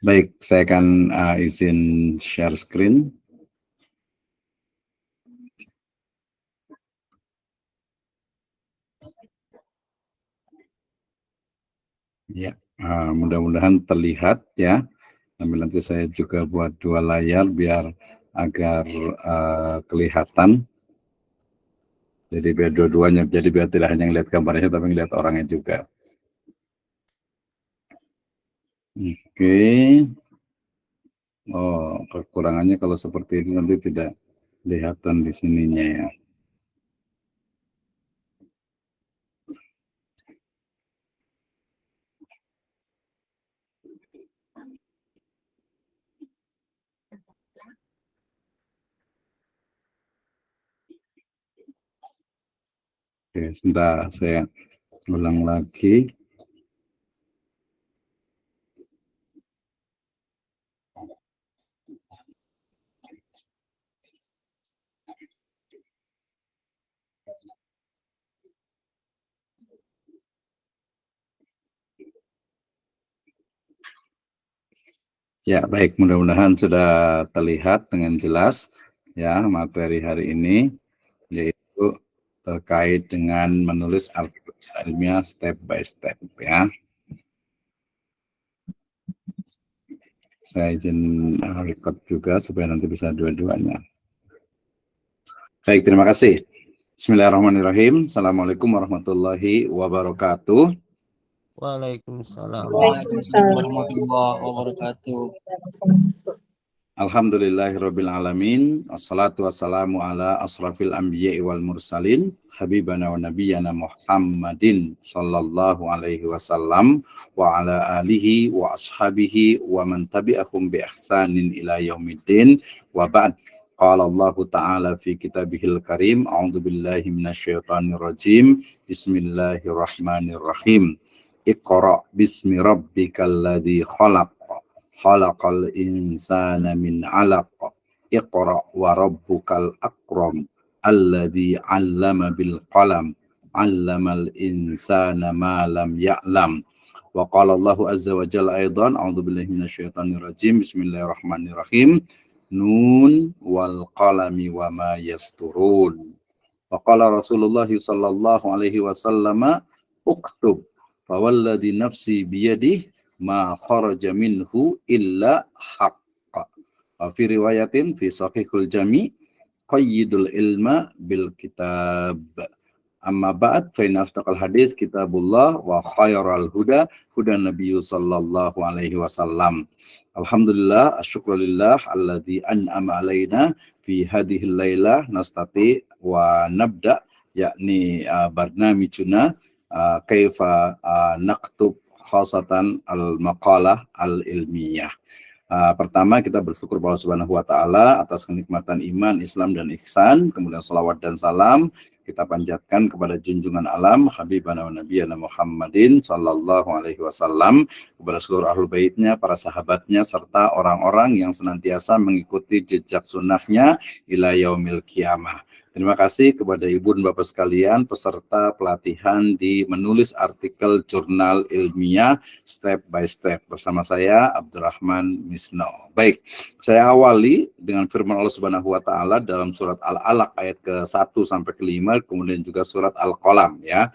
Baik, saya akan izin share screen. Ya, mudah-mudahan terlihat ya. Sambil nanti saya juga buat 2 layar biar agar kelihatan. Jadi biar dua-duanya, jadi biar tidak hanya ngelihat gambarnya tapi ngelihat orangnya juga. Oke. Oh, kekurangannya kalau seperti ini nanti tidak kelihatan di sininya ya. Oke, sebentar saya ulang lagi. Ya, baik, mudah-mudahan sudah terlihat dengan jelas ya materi hari ini, yaitu terkait dengan menulis artikel ilmiah step by step ya. Saya izin record juga supaya nanti bisa dua-duanya. Baik, terima kasih. Bismillahirrahmanirrahim. Assalamualaikum warahmatullahi wabarakatuh. Waalaikumsalam. Waalaikumsalam warahmatullahi wabarakatuh. Alhamdulillahirabbil alamin. Assalatu wassalamu ala asrafil anbiya'i wal mursalin habibana wa nabiyyana Muhammadin sallallahu alaihi wasallam wa ala alihi wa ashabihi wa man tabi'ahum bi ihsanin ila yaumiddin wa ba'd. Qala Allah Ta'ala fi kitabihil karim, a'udzu billahi minasyaitonir rajim. Bismillahirrahmanirrahim. Iqra bismi rabbikal ladzi khalaq. Khalaqal insana min 'alaq. Iqra wa rabbukal akram. Alladzi 'allama bil qalam. 'Allamal insana ma lam ya'lam. Wa qala Allahu azza wa jalla aidan, a'udzu billahi minasyaitonir rajim. Bismillahirrahmanirrahim. Nun wal qalami wa ma yasturun. Wa qala Rasulullah sallallahu alaihi wasallam, uktub fa walladzi nafsi biyadihi ma kharaja minhu illa haqqa. Wa fi riwayatin fi sahihul jami' qayyidul ilma bil kitab. Amma ba'd fa inna asdaqal hadis kitabullah wa khairal huda huda nabiyyu sallallahu alaihi wasallam. Alhamdulillah, asyukrulillah alladzi an'ama alaina fi hadhil lailah nastati wa nabda yakni barnamijuna kaifa naktub khasatan al-maqalah al-ilmiyah. Pertama kita bersyukur kepada Allah Subhanahu wa taala atas kenikmatan iman, Islam dan ihsan, kemudian salawat dan salam kita panjatkan kepada junjungan alam habibana wa nabiyana Muhammadin sallallahu alaihi wasallam, kepada seluruh ahlul baitnya, para sahabatnya serta orang-orang yang senantiasa mengikuti jejak sunnahnya ila yaumil qiyamah. Terima kasih kepada ibu dan bapak sekalian peserta pelatihan di menulis artikel jurnal ilmiah step by step bersama saya Abdurrahman Misno. Baik, saya awali dengan firman Allah Subhanahu wa taala dalam surat Al-Alaq ayat ke-1 sampai ke-5, kemudian juga surat Al-Qalam ya.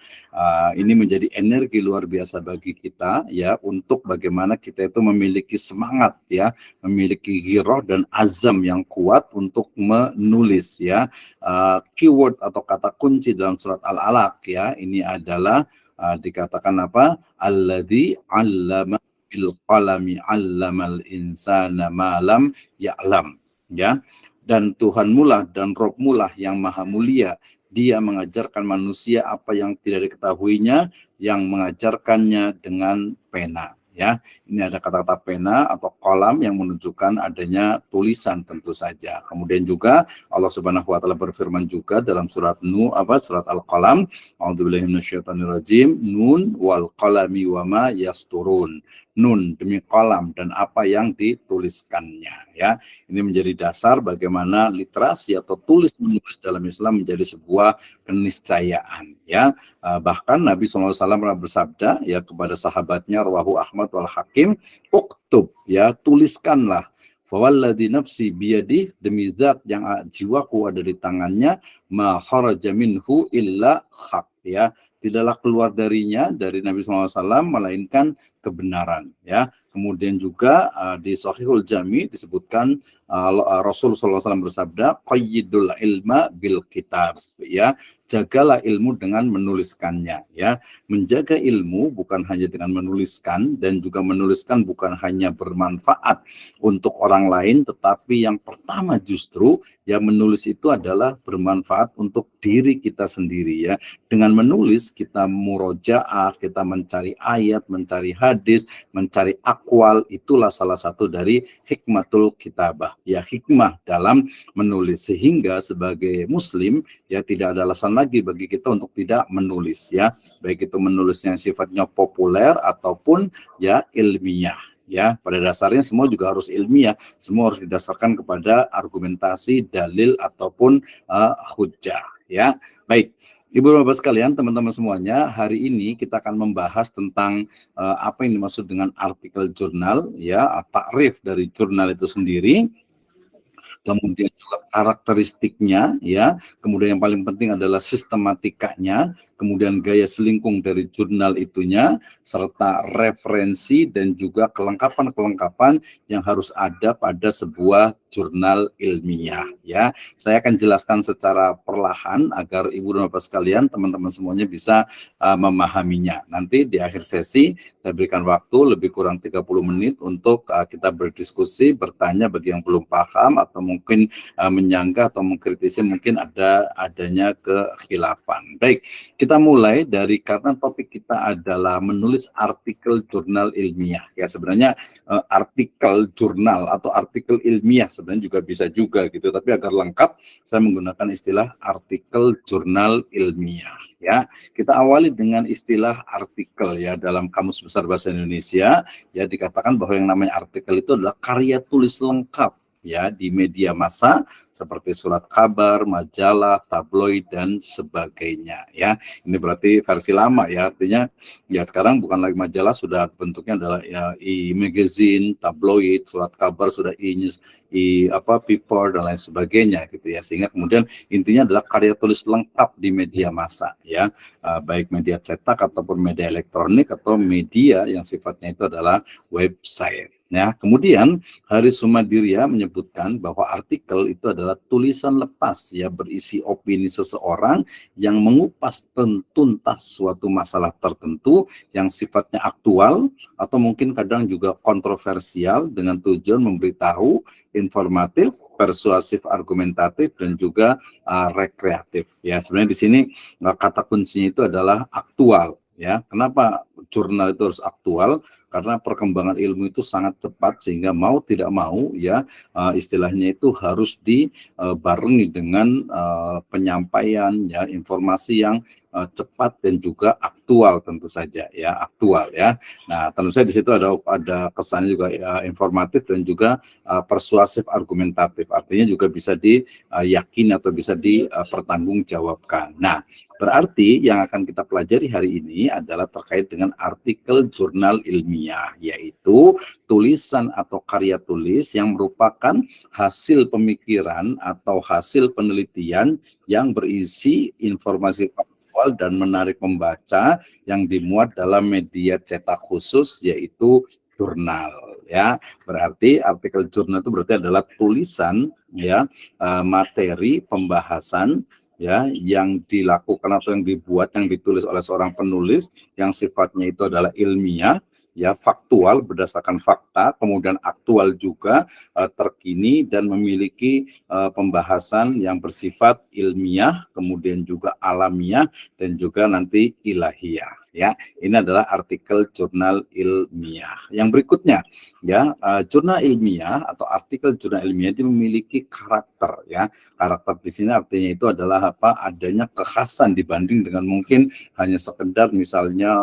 Ini menjadi energi luar biasa bagi kita ya untuk bagaimana kita itu memiliki semangat ya, memiliki giroh dan azam yang kuat untuk menulis ya. Keyword atau kata kunci dalam surat Al-Alaq ya, ini adalah dikatakan apa? Alladzi 'allama bil qalami 'allamal insana ma lam ya'lam ya. Dan Tuhanmu lah dan Rabbmu lah yang maha mulia, dia mengajarkan manusia apa yang tidak diketahuinya, yang mengajarkannya dengan pena ya. Ini ada kata-kata pena atau kolam yang menunjukkan adanya tulisan tentu saja. Kemudian juga Allah Subhanahu wa taala berfirman juga dalam surat surat Al-Qalam, a'udzubillahi minasyaitonir rajim, nun wal qalami wa ma yasturun. nun, demi kolam dan apa yang dituliskannya. Ya, ini menjadi dasar bagaimana literasi atau tulis menulis dalam Islam menjadi sebuah keniscayaan. Ya, bahkan Nabi SAW pernah bersabda ya kepada sahabatnya, rawahu Ahmad wal Hakim, uktub, ya tuliskanlah. Fawalladzi nafsi biyadih, demi zat yang jiwaku ada di tangannya, ma kharaja minhu illa haq, ya tidaklah keluar darinya dari Nabi SAW melainkan kebenaran. Ya, kemudian juga di Shahihul Jami disebutkan Rasul SAW bersabda, qayyidul ilma bil kitab, ya jagalah ilmu dengan menuliskannya. Ya, menjaga ilmu bukan hanya dengan menuliskan, dan juga menuliskan bukan hanya bermanfaat untuk orang lain, tetapi yang pertama justru yang menulis itu adalah bermanfaat untuk diri kita sendiri. Ya, dengan menulis kita murojaah, kita mencari ayat, mencari hadis, mencari akwal, itulah salah satu dari hikmatul kitabah, ya hikmah dalam menulis, sehingga sebagai muslim ya tidak ada alasan lagi bagi kita untuk tidak menulis, ya baik itu menulisnya yang sifatnya populer ataupun ya ilmiah. Ya, pada dasarnya semua juga harus ilmiah, semua harus didasarkan kepada argumentasi, dalil ataupun hujjah. Ya, baik. Ibu Bapak sekalian, teman-teman semuanya, hari ini kita akan membahas tentang apa yang dimaksud dengan artikel jurnal, ya, takrif dari jurnal itu sendiri. Kemudian juga karakteristiknya, ya. Kemudian yang paling penting adalah sistematikanya, kemudian gaya selingkung dari jurnal itunya, serta referensi dan juga kelengkapan-kelengkapan yang harus ada pada sebuah jurnal ilmiah. Ya, saya akan jelaskan secara perlahan agar Ibu dan Bapak sekalian, teman-teman semuanya bisa memahaminya. Nanti di akhir sesi saya berikan waktu lebih kurang 30 menit untuk kita berdiskusi, bertanya bagi yang belum paham atau mungkin menyanggah atau mengkritisi mungkin adanya kekhilafan. Baik, kita mulai dari, karena topik kita adalah menulis artikel jurnal ilmiah. Ya, sebenarnya artikel jurnal atau artikel ilmiah sebenarnya juga bisa juga gitu, tapi agar lengkap saya menggunakan istilah artikel jurnal ilmiah. Ya, kita awali dengan istilah artikel, ya dalam Kamus Besar Bahasa Indonesia ya dikatakan bahwa yang namanya artikel itu adalah karya tulis lengkap ya di media massa seperti surat kabar, majalah, tabloid dan sebagainya. Ya, ini berarti versi lama, ya artinya ya sekarang bukan lagi majalah, sudah bentuknya adalah ya e-magazine, tabloid, surat kabar sudah e-news, paper dan lain sebagainya gitu ya, sehingga kemudian intinya adalah karya tulis lengkap di media massa, ya baik media cetak ataupun media elektronik atau media yang sifatnya itu adalah website. Ya, kemudian Haris Sumadiria menyebutkan bahwa artikel itu adalah tulisan lepas ya berisi opini seseorang yang mengupas tuntas suatu masalah tertentu yang sifatnya aktual atau mungkin kadang juga kontroversial dengan tujuan memberitahu, informatif, persuasif, argumentatif dan juga rekreatif. Ya, sebenarnya di sini kata kuncinya itu adalah aktual. Ya, kenapa jurnal itu harus aktual? Karena perkembangan ilmu itu sangat cepat, sehingga mau tidak mau ya istilahnya itu harus dibarengi dengan penyampaian ya informasi yang cepat dan juga aktual, tentu saja ya aktual ya. Nah, tentu saja di situ ada kesannya juga informatif dan juga persuasif, argumentatif, artinya juga bisa diyakini atau bisa dipertanggungjawabkan. Nah, berarti yang akan kita pelajari hari ini adalah terkait dengan artikel jurnal ilmiah, yaitu tulisan atau karya tulis yang merupakan hasil pemikiran atau hasil penelitian yang berisi informasi faktual dan menarik membaca yang dimuat dalam media cetak khusus, yaitu jurnal. Ya, berarti artikel jurnal itu berarti adalah tulisan ya materi pembahasan ya yang dilakukan atau yang dibuat, yang ditulis oleh seorang penulis yang sifatnya itu adalah ilmiah ya, faktual berdasarkan fakta, kemudian aktual juga terkini dan memiliki pembahasan yang bersifat ilmiah, kemudian juga alamiah dan juga nanti ilahiyah ya. Ini adalah artikel jurnal ilmiah. Yang berikutnya, ya, jurnal ilmiah atau artikel jurnal ilmiah itu memiliki karakter, ya. Karakter di sini artinya itu adalah apa? Adanya kekhasan dibanding dengan mungkin hanya sekedar misalnya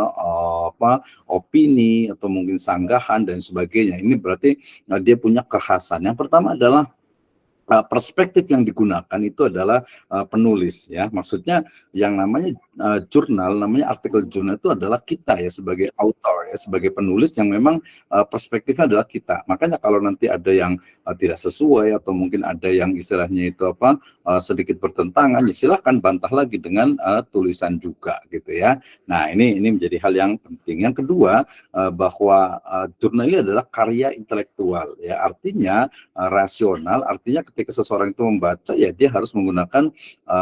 opini atau mungkin sanggahan dan sebagainya. Ini berarti dia punya kekhasan. Yang pertama adalah perspektif yang digunakan itu adalah penulis, ya. Maksudnya yang namanya jurnal, namanya artikel jurnal itu adalah kita, ya, sebagai author, ya, sebagai penulis yang memang perspektifnya adalah kita. Makanya kalau nanti ada yang tidak sesuai atau mungkin ada yang istilahnya itu sedikit bertentangan, ya silahkan bantah lagi dengan tulisan juga, gitu ya. Nah, ini menjadi hal yang penting. Yang kedua, bahwa jurnal ini adalah karya intelektual, ya. Artinya rasional, artinya ketika seseorang itu membaca, ya dia harus menggunakan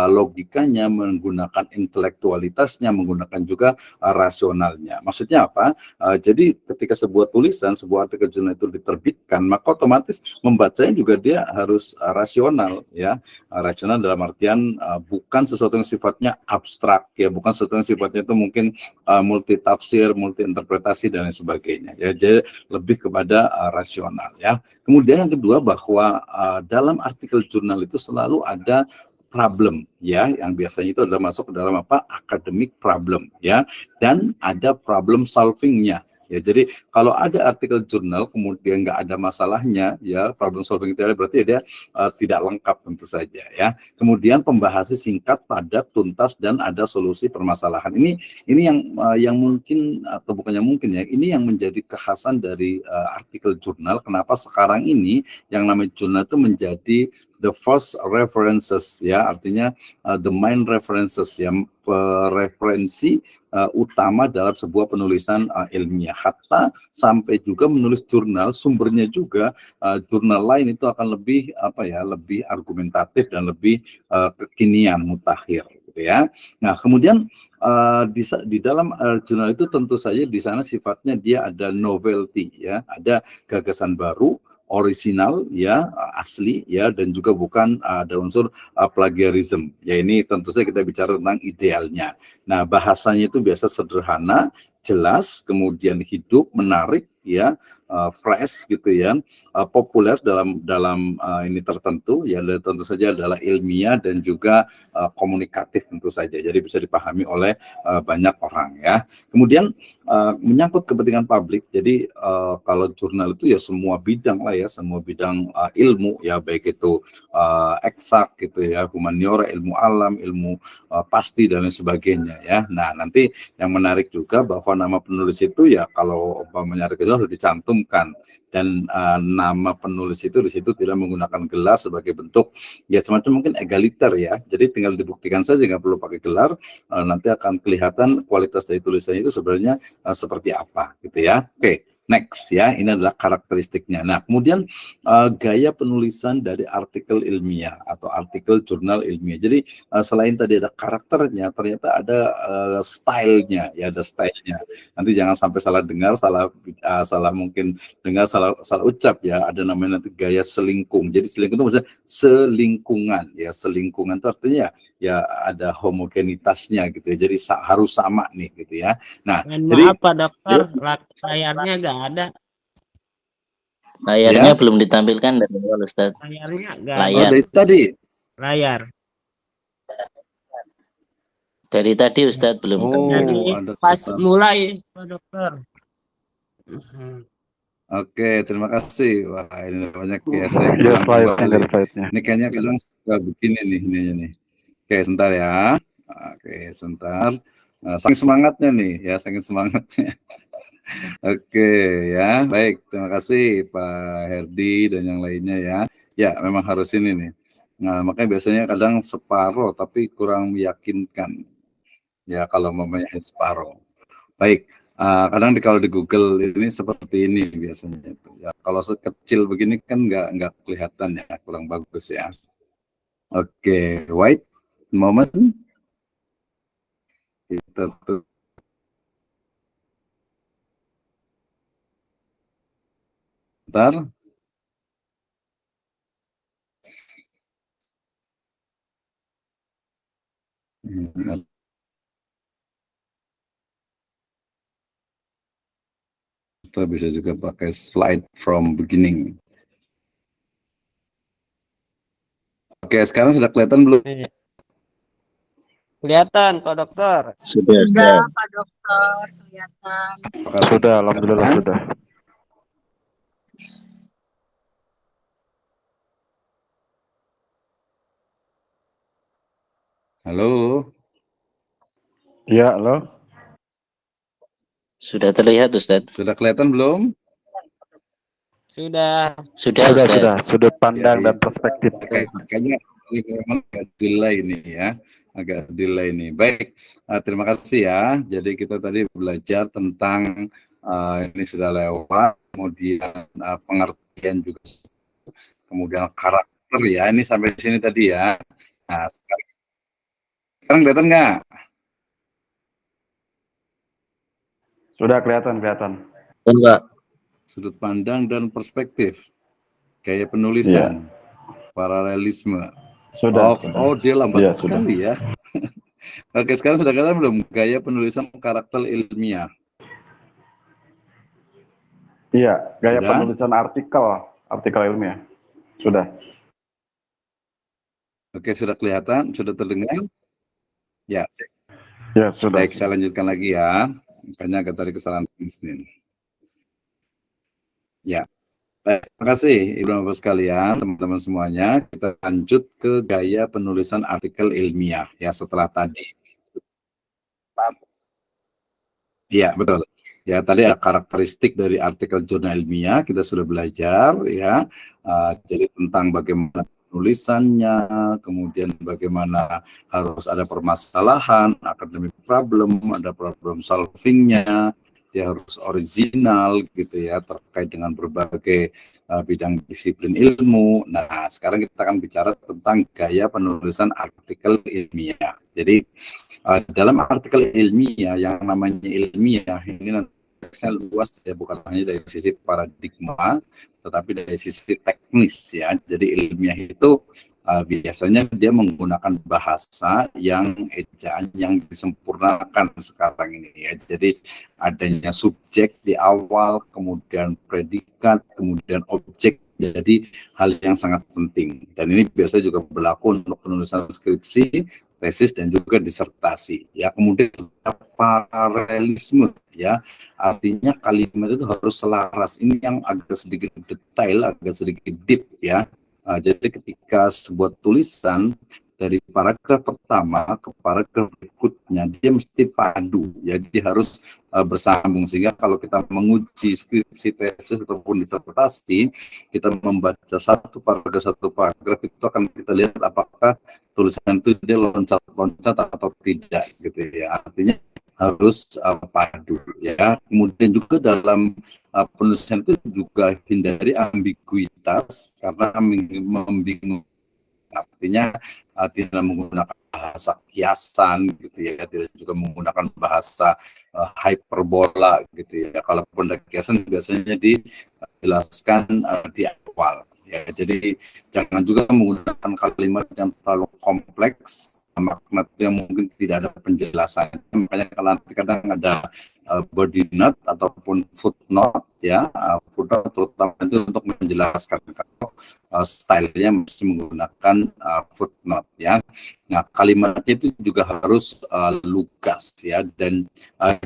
logikanya, menggunakan intelektualitasnya, menggunakan juga rasionalnya. Maksudnya apa? Jadi ketika sebuah tulisan, sebuah artikel jurnal itu diterbitkan, maka otomatis membacanya juga dia harus rasional, ya. Rasional dalam artian bukan sesuatu yang sifatnya abstrak, ya, bukan sesuatu yang sifatnya itu mungkin multi tafsir, multi interpretasi dan lain sebagainya, ya. Jadi lebih kepada rasional, ya. Kemudian yang kedua, bahwa dalam artikel jurnal itu selalu ada problem, ya, yang biasanya itu adalah masuk ke dalam academic problem, ya, dan ada problem solvingnya, ya. Jadi kalau ada artikel jurnal kemudian nggak ada masalahnya, ya, problem solving itu berarti dia tidak lengkap tentu saja, ya. Kemudian pembahasan singkat, padat, tuntas, dan ada solusi permasalahan. Ini yang mungkin, atau bukannya mungkin, ya, ini yang menjadi kekhasan dari artikel jurnal. Kenapa sekarang ini yang namanya jurnal itu menjadi the first references, ya, artinya the main references, ya, referensi utama dalam sebuah penulisan ilmiah. Hatta sampai juga menulis jurnal, sumbernya juga jurnal lain itu akan lebih lebih argumentatif dan lebih kekinian, mutakhir, gitu ya. Nah, kemudian di dalam jurnal itu tentu saja di sana sifatnya dia ada novelty, ya, ada gagasan baru, orisinal, ya, asli, ya, dan juga bukan ada unsur plagiarism. Ya, ini tentu saja kita bicara tentang idealnya. Nah, bahasanya itu biasa sederhana, jelas, kemudian hidup, menarik, ya, fresh, gitu ya, populer dalam ini tertentu, ya, dan tentu saja adalah ilmiah dan juga komunikatif tentu saja. Jadi bisa dipahami oleh banyak orang, ya. Kemudian menyangkut kepentingan publik. Jadi kalau jurnal itu ya semua bidang lah, ya, semua bidang ilmu, ya, baik itu eksak, gitu ya, humaniora, ilmu alam, ilmu pasti dan lain sebagainya, ya. Nah, nanti yang menarik juga bahwa nama penulis itu, ya, kalau umpamanya harus dicantumkan, dan nama penulis itu di situ tidak menggunakan gelar sebagai bentuk, ya, semacam mungkin egaliter, ya. Jadi tinggal dibuktikan saja, nggak perlu pakai gelar, nanti akan kelihatan kualitas dari tulisannya itu sebenarnya seperti apa, gitu ya. Oke, next, ya, ini adalah karakteristiknya. Nah, kemudian gaya penulisan dari artikel ilmiah atau artikel jurnal ilmiah. Jadi selain tadi ada karakternya, ternyata ada stylenya, ya, ada stylenya. Nanti jangan sampai salah dengar, salah mungkin dengar, salah ucap, ya. Ada namanya nanti gaya selingkung. Jadi selingkung itu maksudnya selingkungan, ya. Selingkungan itu artinya ya ada homogenitasnya, gitu ya. Jadi harus sama nih, gitu ya. Nah, Mohon jadi maaf Pak Dokter, layarnya nggak ada. Layarnya ya, belum ditampilkan dari awal, Ustaz. Layarnya nggak ada. oh, Layar. dari tadi. Layar. Dari tadi Ustaz belum Jadi Oh, ada pas kesalahan. mulai Pak Dokter. Oke, terima kasih. Wah, ini banyak, ya, saya Ya, ulang slide-nya, kembali. lihat slide-nya. Ini kayaknya kadang suka begini nih, ininya nih. Oke, sebentar, ya. Oke, sebentar. Nah, saking semangatnya nih, ya, saking semangatnya. Oke, ya, baik. Terima kasih Pak Herdi dan yang lainnya, ya. Ya, memang harus ini nih. Nah, makanya biasanya kadang separuh, tapi kurang meyakinkan. Ya, kalau mamanya separuh. Baik, kadang kalau di Google ini seperti ini biasanya itu. Ya, kalau sekecil begini kan nggak kelihatan, ya, kurang bagus, ya. Oke, wait moment, kita tuh bentar. Hmm, Atau bisa juga pakai slide from beginning. Oke, sekarang sudah kelihatan belum? Kelihatan, Pak Dokter. Sudah, Sudah, Ustaz. Pak Dokter, kelihatan. Apakah Sudah, alhamdulillah kelihatan? sudah. Halo, Ya, halo. Sudah terlihat, Ustaz. sudah kelihatan belum? Sudah. Sudah, Sudah, Ustaz. sudah. Sudut pandang Ya, dan perspektif. kayaknya ini memang agak delay nih ya, agak delay nih. Baik, terima kasih ya. Jadi kita tadi belajar tentang ini sudah lewat, kemudian pengertian juga, kemudian karakter ya. Ini sampai di sini tadi ya. Nah, sekarang kelihatan nggak? Sudah kelihatan. Enggak. Sudut pandang dan perspektif, gaya penulisan, paralelisme. Sudah. Oh, dia lambat Iya, sekali ya. Oke, sekarang sudah kelihatan belum gaya penulisan karakter ilmiah? Iya, gaya Sudah? penulisan artikel ilmiah. Sudah. Oke, sudah kelihatan, sudah terdengar? Ya, Ya, sudah. baik, saya lanjutkan lagi ya. Makanya agak tadi kesalahan teknis. Ya, baik, terima kasih Ibu Bapak sekalian, teman-teman semuanya. Kita lanjut ke gaya penulisan artikel ilmiah ya setelah tadi. Iya, betul. Ya, tadi ada karakteristik dari artikel jurnal ilmiah, kita sudah belajar ya. Jadi tentang bagaimana penulisannya, kemudian bagaimana harus ada permasalahan, academic problem, ada problem solvingnya, dia harus original gitu ya, terkait dengan berbagai bidang disiplin ilmu. Nah, sekarang kita akan bicara tentang gaya penulisan artikel ilmiah. Jadi dalam artikel ilmiah yang namanya ilmiah ini nanti luas ya, bukan hanya dari sisi paradigma tetapi dari sisi teknis ya. Jadi ilmiah itu biasanya dia menggunakan bahasa yang ejaan yang disempurnakan sekarang ini ya. Jadi adanya subjek di awal, kemudian predikat, kemudian objek. Jadi hal yang sangat penting, dan ini biasanya juga berlaku untuk penulisan skripsi, tesis, dan juga disertasi ya. Kemudian paralelisme ya, artinya kalimat itu harus selaras. Ini yang agak sedikit detail, agak sedikit deep ya. Jadi ketika sebuah tulisan dari paragraf pertama ke paragraf berikutnya dia mesti padu ya, dia harus bersambung, sehingga kalau kita menguji skripsi, tesis ataupun disertasi, kita membaca satu paragraf itu akan kita lihat apakah tulisan itu dia loncat-loncat atau tidak gitu ya. Artinya harus padu ya. Kemudian juga dalam penulisan itu juga hindari ambiguitas, karena membingungkan. Artinya tidak menggunakan bahasa kiasan gitu ya, tidak juga menggunakan bahasa hyperbola gitu ya. Kalaupun ada kiasan biasanya dijelaskan di awal ya. Jadi jangan juga menggunakan kalimat yang terlalu kompleks, makna yang mungkin tidak ada penjelasan. Makanya kalau kadang ada body note ataupun footnote ya, footnote terutama itu untuk menjelaskan, kalau stylenya mesti menggunakan footnote ya. Nah, kalimatnya itu juga harus lugas ya, dan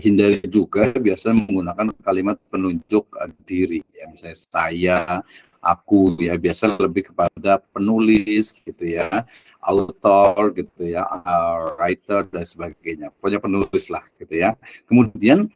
hindari juga biasanya menggunakan kalimat penunjuk diri ya, misalnya saya, aku ya, biasa lebih kepada penulis gitu ya, author gitu ya, writer dan sebagainya, pokoknya penulis lah gitu ya. Kemudian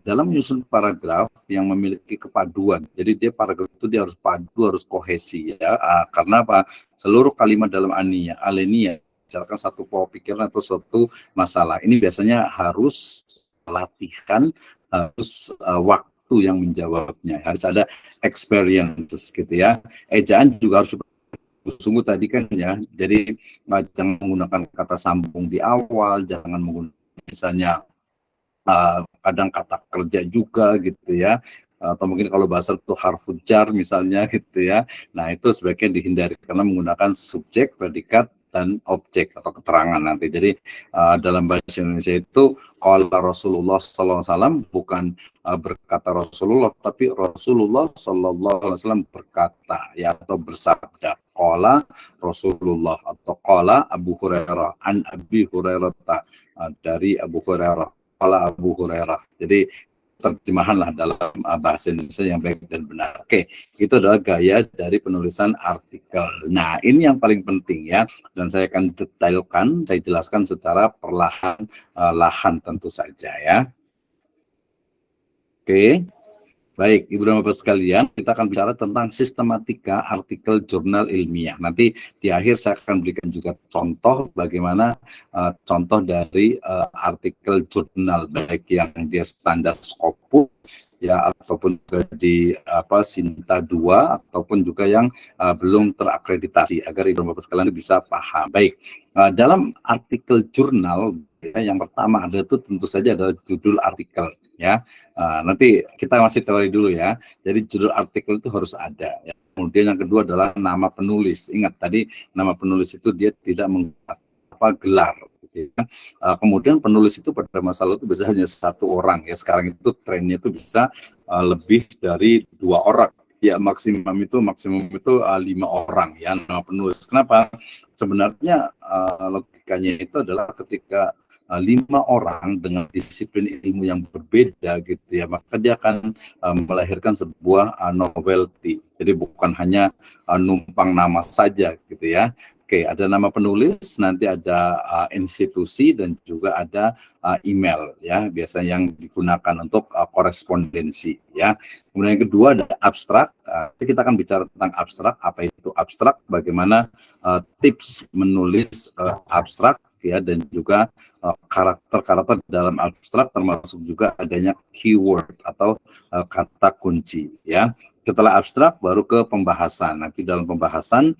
dalam menyusun paragraf yang memiliki kepaduan, jadi dia paragraf itu dia harus padu, harus kohesi ya, karena apa, seluruh kalimat dalam alinea bicarakan satu pola pikiran atau suatu masalah. Ini biasanya harus latihan, harus waktu yang menjawabnya, harus ada experiences gitu ya. Ejaan juga harus sungguh tadi kan ya, jadi jangan menggunakan kata sambung di awal, jangan menggunakan misalnya kadang kata kerja juga gitu ya, atau mungkin kalau bahasa itu harfu jar misalnya gitu ya. Nah, itu sebaiknya dihindari karena menggunakan subjek, predikat, dan objek atau keterangan nanti. Jadi dalam bahasa Indonesia itu qala Rasulullah sallallahu alaihi wasallam bukan berkata Rasulullah, tapi Rasulullah sallallahu alaihi wasallam berkata ya atau bersabda. Qala Rasulullah atau qala Abu Hurairah an Abi Hurairah dari Abu Hurairah. Qala Abu Hurairah. Jadi terjemahanlah dalam bahasa Indonesia yang baik dan benar. Oke, itu adalah gaya dari penulisan artikel. Nah, ini yang paling penting ya, dan saya akan detailkan, saya jelaskan secara perlahan-lahan tentu saja ya. Oke, baik Ibu dan Bapak sekalian, kita akan bicara tentang sistematika artikel jurnal ilmiah. Nanti di akhir saya akan berikan juga contoh bagaimana contoh dari artikel jurnal, baik yang dia standar Scopus ya ataupun juga di Sinta 2 ataupun juga yang belum terakreditasi, agar Ibu dan Bapak sekalian bisa paham. Baik, dalam artikel jurnal ya, yang pertama ada itu tentu saja adalah judul artikel ya. Nanti kita masih teori dulu ya. Jadi judul artikel itu harus ada ya. Kemudian yang kedua adalah nama penulis. Ingat tadi nama penulis itu dia tidak menggunakan gelar. Ya. Kemudian penulis itu pada masa lalu itu bisa hanya satu orang ya. Sekarang itu trennya itu bisa lebih dari 2 orang. Ya maksimum itu 5 orang ya nama penulis. Kenapa? Sebenarnya logikanya itu adalah ketika 5 orang dengan disiplin ilmu yang berbeda gitu ya, maka dia akan melahirkan sebuah novelty. Jadi bukan hanya numpang nama saja gitu ya. Oke, ada nama penulis, nanti ada institusi dan juga ada email ya, biasanya yang digunakan untuk korespondensi ya. Kemudian yang kedua ada abstrak. Kita akan bicara tentang abstrak, apa itu abstrak, bagaimana tips menulis abstrak ya, dan juga karakter-karakter dalam abstrak, termasuk juga adanya keyword atau kata kunci ya. Setelah abstrak baru ke pembahasan. Nanti dalam pembahasan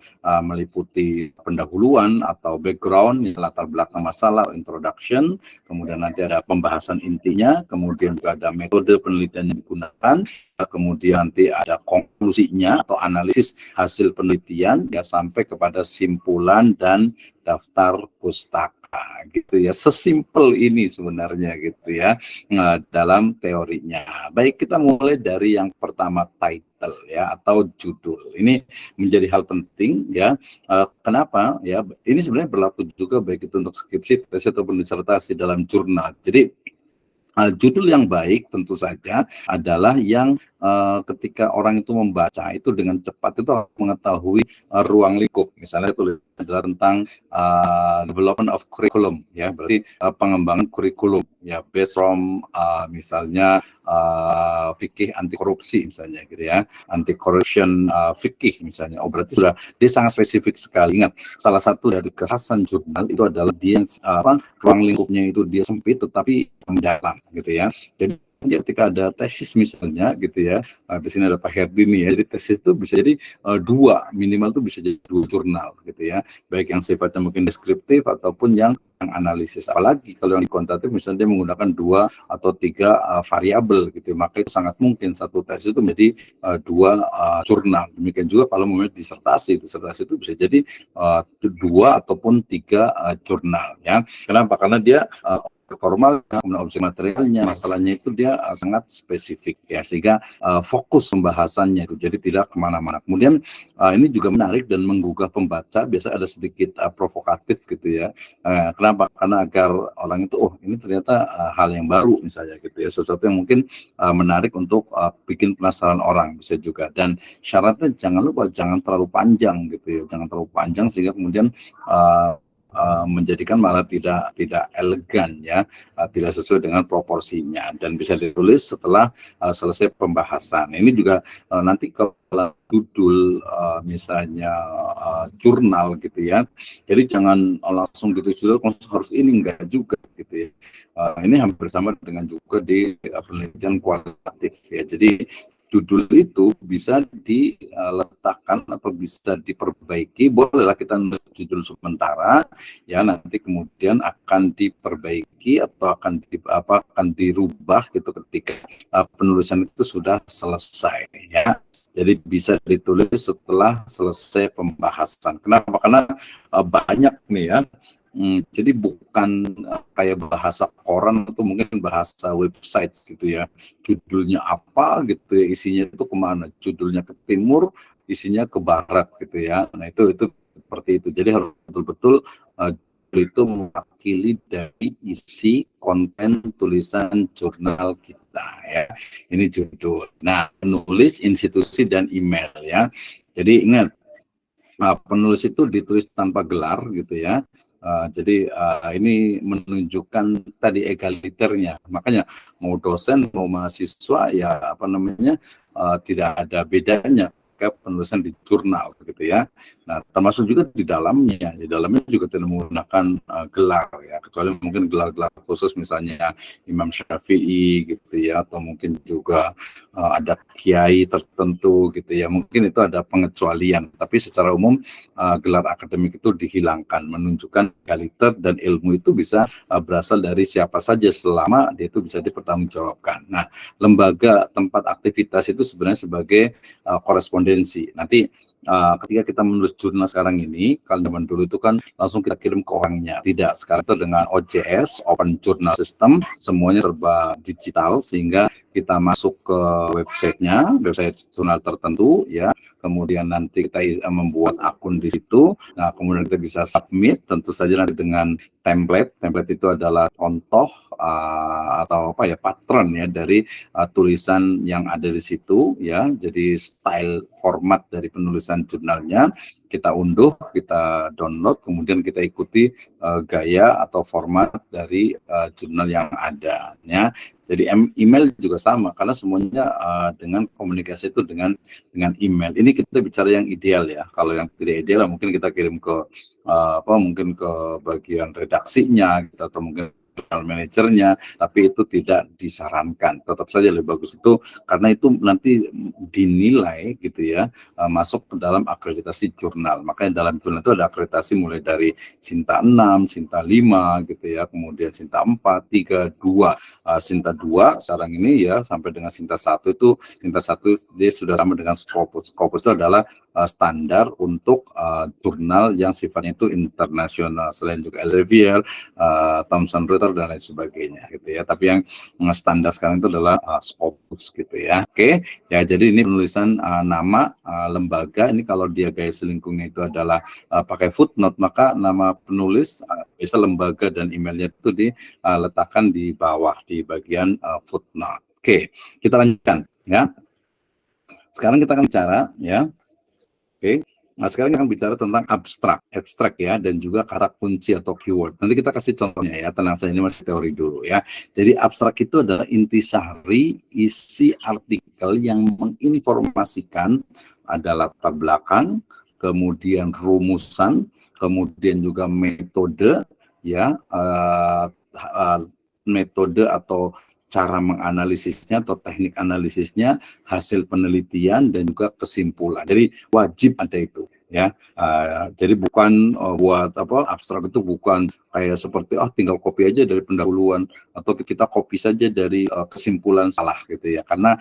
meliputi pendahuluan atau background, latar belakang masalah, introduction, kemudian nanti ada pembahasan intinya, kemudian juga ada metode penelitian yang digunakan, kemudian nanti ada konklusinya atau analisis hasil penelitian ya, sampai kepada simpulan dan daftar pustaka gitu ya. Sesimpel ini sebenarnya gitu ya dalam teorinya. Baik, kita mulai dari yang pertama, title ya atau judul. Ini menjadi hal penting ya. Kenapa ya? Ini sebenarnya berlaku juga baik itu untuk skripsi, tesis ataupun disertasi dalam jurnal. Jadi judul yang baik tentu saja adalah yang ketika orang itu membaca itu dengan cepat itu mengetahui ruang lingkup. Misalnya tulis adalah tentang development of curriculum ya, berarti pengembangan kurikulum ya, based from misalnya fikih anti korupsi misalnya gitu ya, anti corruption fikih misalnya. Berarti sudah dia sangat spesifik sekali. Ingat, salah satu dari kekhasan jurnal itu adalah dia ruang lingkupnya itu dia sempit tetapi mendalam gitu ya. Jadi ketika ada tesis misalnya gitu ya, di sini ada Pak Herdi nih ya, jadi tesis itu bisa jadi 2 minimal tuh bisa jadi 2 jurnal gitu ya, baik yang sifatnya mungkin deskriptif ataupun yang analisis. Apalagi kalau yang di kuantitatif misalnya dia menggunakan 2 atau 3 variabel gitu, maka itu sangat mungkin satu tesis itu menjadi 2 jurnal. Demikian juga kalau memilih disertasi itu bisa jadi 2 ataupun 3 jurnal ya. Kenapa? Karena dia formal, kemudian objek materialnya, masalahnya itu dia sangat spesifik ya, sehingga fokus pembahasannya itu jadi tidak kemana-mana. Kemudian ini juga menarik dan menggugah pembaca, biasa ada sedikit provokatif gitu ya. Kenapa? Karena agar orang itu ini ternyata hal yang baru misalnya gitu ya, sesuatu yang mungkin menarik untuk bikin penasaran orang bisa juga. Dan syaratnya jangan lupa jangan terlalu panjang gitu ya, jangan terlalu panjang sehingga kemudian menjadikan malah tidak elegan ya, tidak sesuai dengan proporsinya, dan bisa ditulis setelah selesai pembahasan. Ini juga nanti kalau judul misalnya jurnal gitu ya, jadi jangan langsung gitu judul harus ini, enggak juga gitu ya. Ini hampir sama dengan juga di penelitian kualitatif ya. Jadi judul itu bisa diletakkan atau bisa diperbaiki, bolehlah kita nulis judul sementara ya, nanti kemudian akan diperbaiki atau akan dirubah gitu ketika penulisan itu sudah selesai ya. Jadi bisa ditulis setelah selesai pembahasan. Kenapa? Karena banyak nih ya. Jadi bukan kayak bahasa koran atau mungkin bahasa website gitu ya. Judulnya apa gitu ya, isinya itu kemana? Judulnya ke timur, isinya ke barat gitu ya. Nah itu seperti itu. Jadi harus betul-betul itu mewakili dari isi konten tulisan jurnal kita ya. Ini judul. Nah, penulis, institusi dan email ya. Jadi ingat, penulis itu ditulis tanpa gelar gitu ya. Jadi ini menunjukkan tadi egaliternya. Makanya mau dosen mau mahasiswa ya apa namanya tidak ada bedanya penulisan di jurnal gitu ya. Nah, termasuk juga di dalamnya juga tidak menggunakan gelar ya, kecuali mungkin gelar-gelar khusus misalnya Imam Syafi'i gitu ya, atau mungkin juga ada kiai tertentu gitu ya. Mungkin itu ada pengecualian, tapi secara umum gelar akademik itu dihilangkan, menunjukkan egaliter dan ilmu itu bisa berasal dari siapa saja selama dia itu bisa dipertanggungjawabkan. Nah, lembaga tempat aktivitas itu sebenarnya sebagai korespondensi. Nanti ketika kita menulis jurnal sekarang ini, kalau zaman dulu itu kan langsung kita kirim ke orangnya. Tidak, sekarang itu dengan OJS, Open Journal System, semuanya serba digital sehingga kita masuk ke websitenya, website jurnal tertentu ya. Kemudian nanti kita membuat akun di situ. Nah, kemudian kita bisa submit, tentu saja nanti dengan template. Template itu adalah contoh atau apa ya, pattern ya dari tulisan yang ada di situ ya. Jadi style format dari penulisan jurnalnya kita unduh, kita download, kemudian kita ikuti gaya atau format dari jurnal yang ada ya. Jadi email juga sama karena semuanya dengan komunikasi itu dengan email. Ini kita bicara yang ideal ya. Kalau yang tidak ideal mungkin kita kirim ke mungkin ke bagian redaksinya gitu, atau mungkin manajernya, tapi itu tidak disarankan. Tetap saja lebih bagus itu karena itu nanti dinilai gitu ya, masuk ke dalam akreditasi jurnal. Makanya dalam jurnal itu ada akreditasi mulai dari Sinta 6, Sinta 5 gitu ya, kemudian Sinta 4, 3, 2, Sinta 2 sekarang ini ya sampai dengan Sinta 1 itu, Sinta 1 dia sudah sama dengan Scopus. Scopus itu adalah standar untuk jurnal yang sifatnya itu internasional, selain juga Elsevier, Thomson Reuters dan lain sebagainya gitu ya. Tapi yang standar sekarang itu adalah Scopus gitu ya. Oke, ya jadi ini penulisan nama lembaga. Ini kalau dia gaya selingkungnya itu adalah pakai footnote, maka nama penulis bisa lembaga dan emailnya itu diletakkan di bawah di bagian footnote. Oke, kita lanjutkan ya. Sekarang kita akan bicara ya. Oke. Nah, sekarang kita akan bicara tentang abstrak ya, dan juga kata kunci atau keyword. Nanti kita kasih contohnya ya, tenang saja, ini masih teori dulu ya. Jadi abstrak itu adalah intisari isi artikel yang menginformasikan ada latar belakang, kemudian rumusan, kemudian juga metode ya, metode atau cara menganalisisnya atau teknik analisisnya, hasil penelitian dan juga kesimpulan. Jadi wajib ada itu ya. Jadi bukan buat apa, abstrak itu bukan kayak seperti tinggal copy aja dari pendahuluan atau kita copy saja dari kesimpulan salah gitu ya. Karena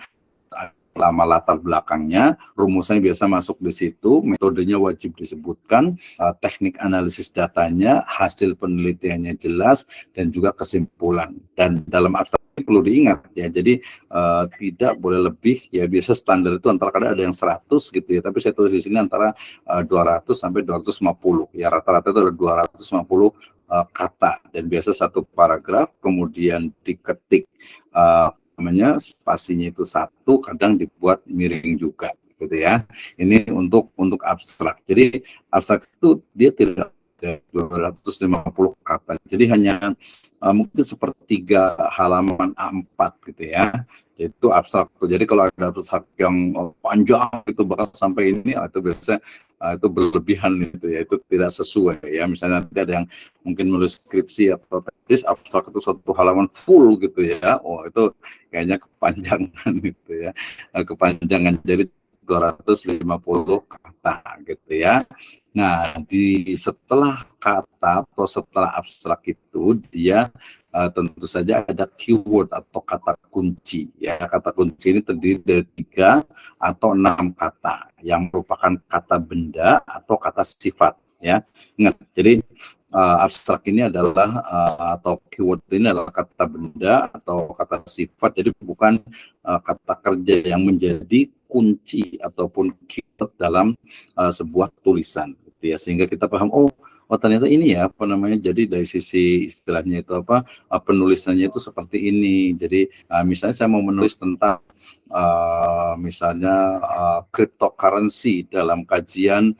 lama latar belakangnya, rumusannya biasa masuk di situ, metodenya wajib disebutkan, teknik analisis datanya, hasil penelitiannya jelas, dan juga kesimpulan. Dan dalam abstrak perlu diingat ya, jadi tidak boleh lebih ya, biasa standar itu antara kadang ada yang 100 gitu ya, tapi saya tulis di sini antara 200 sampai 250 ya, rata-rata itu ada 250 kata, dan biasa satu paragraf kemudian diketik namanya spasinya itu 1, kadang dibuat miring juga gitu ya. Ini untuk abstrak. Jadi abstrak itu dia tidak 250 kata. Jadi hanya mungkin sepertiga halaman A4 gitu ya. Itu abstrak. Jadi kalau ada abstrak yang panjang itu bahkan sampai ini, itu biasanya itu berlebihan gitu ya. Itu tidak sesuai ya. Misalnya ada yang mungkin menulis skripsi atau tesis, abstrak itu 1 halaman full gitu ya. Oh, itu kayaknya kepanjangan gitu ya. Kepanjangan. Jadi 250 kata gitu ya. Nah, setelah kata atau setelah abstrak itu dia tentu saja ada keyword atau kata kunci ya. Kata kunci ini terdiri dari 3 atau 6 kata yang merupakan kata benda atau kata sifat ya. Ingat, jadi abstrak ini adalah atau keyword ini adalah kata benda atau kata sifat, jadi bukan kata kerja yang menjadi kunci ataupun keyword dalam sebuah tulisan gitu ya, sehingga kita paham oh ternyata ini ya apa namanya, jadi dari sisi istilahnya itu apa penulisannya itu seperti ini. Jadi misalnya saya mau menulis tentang misalnya cryptocurrency dalam kajian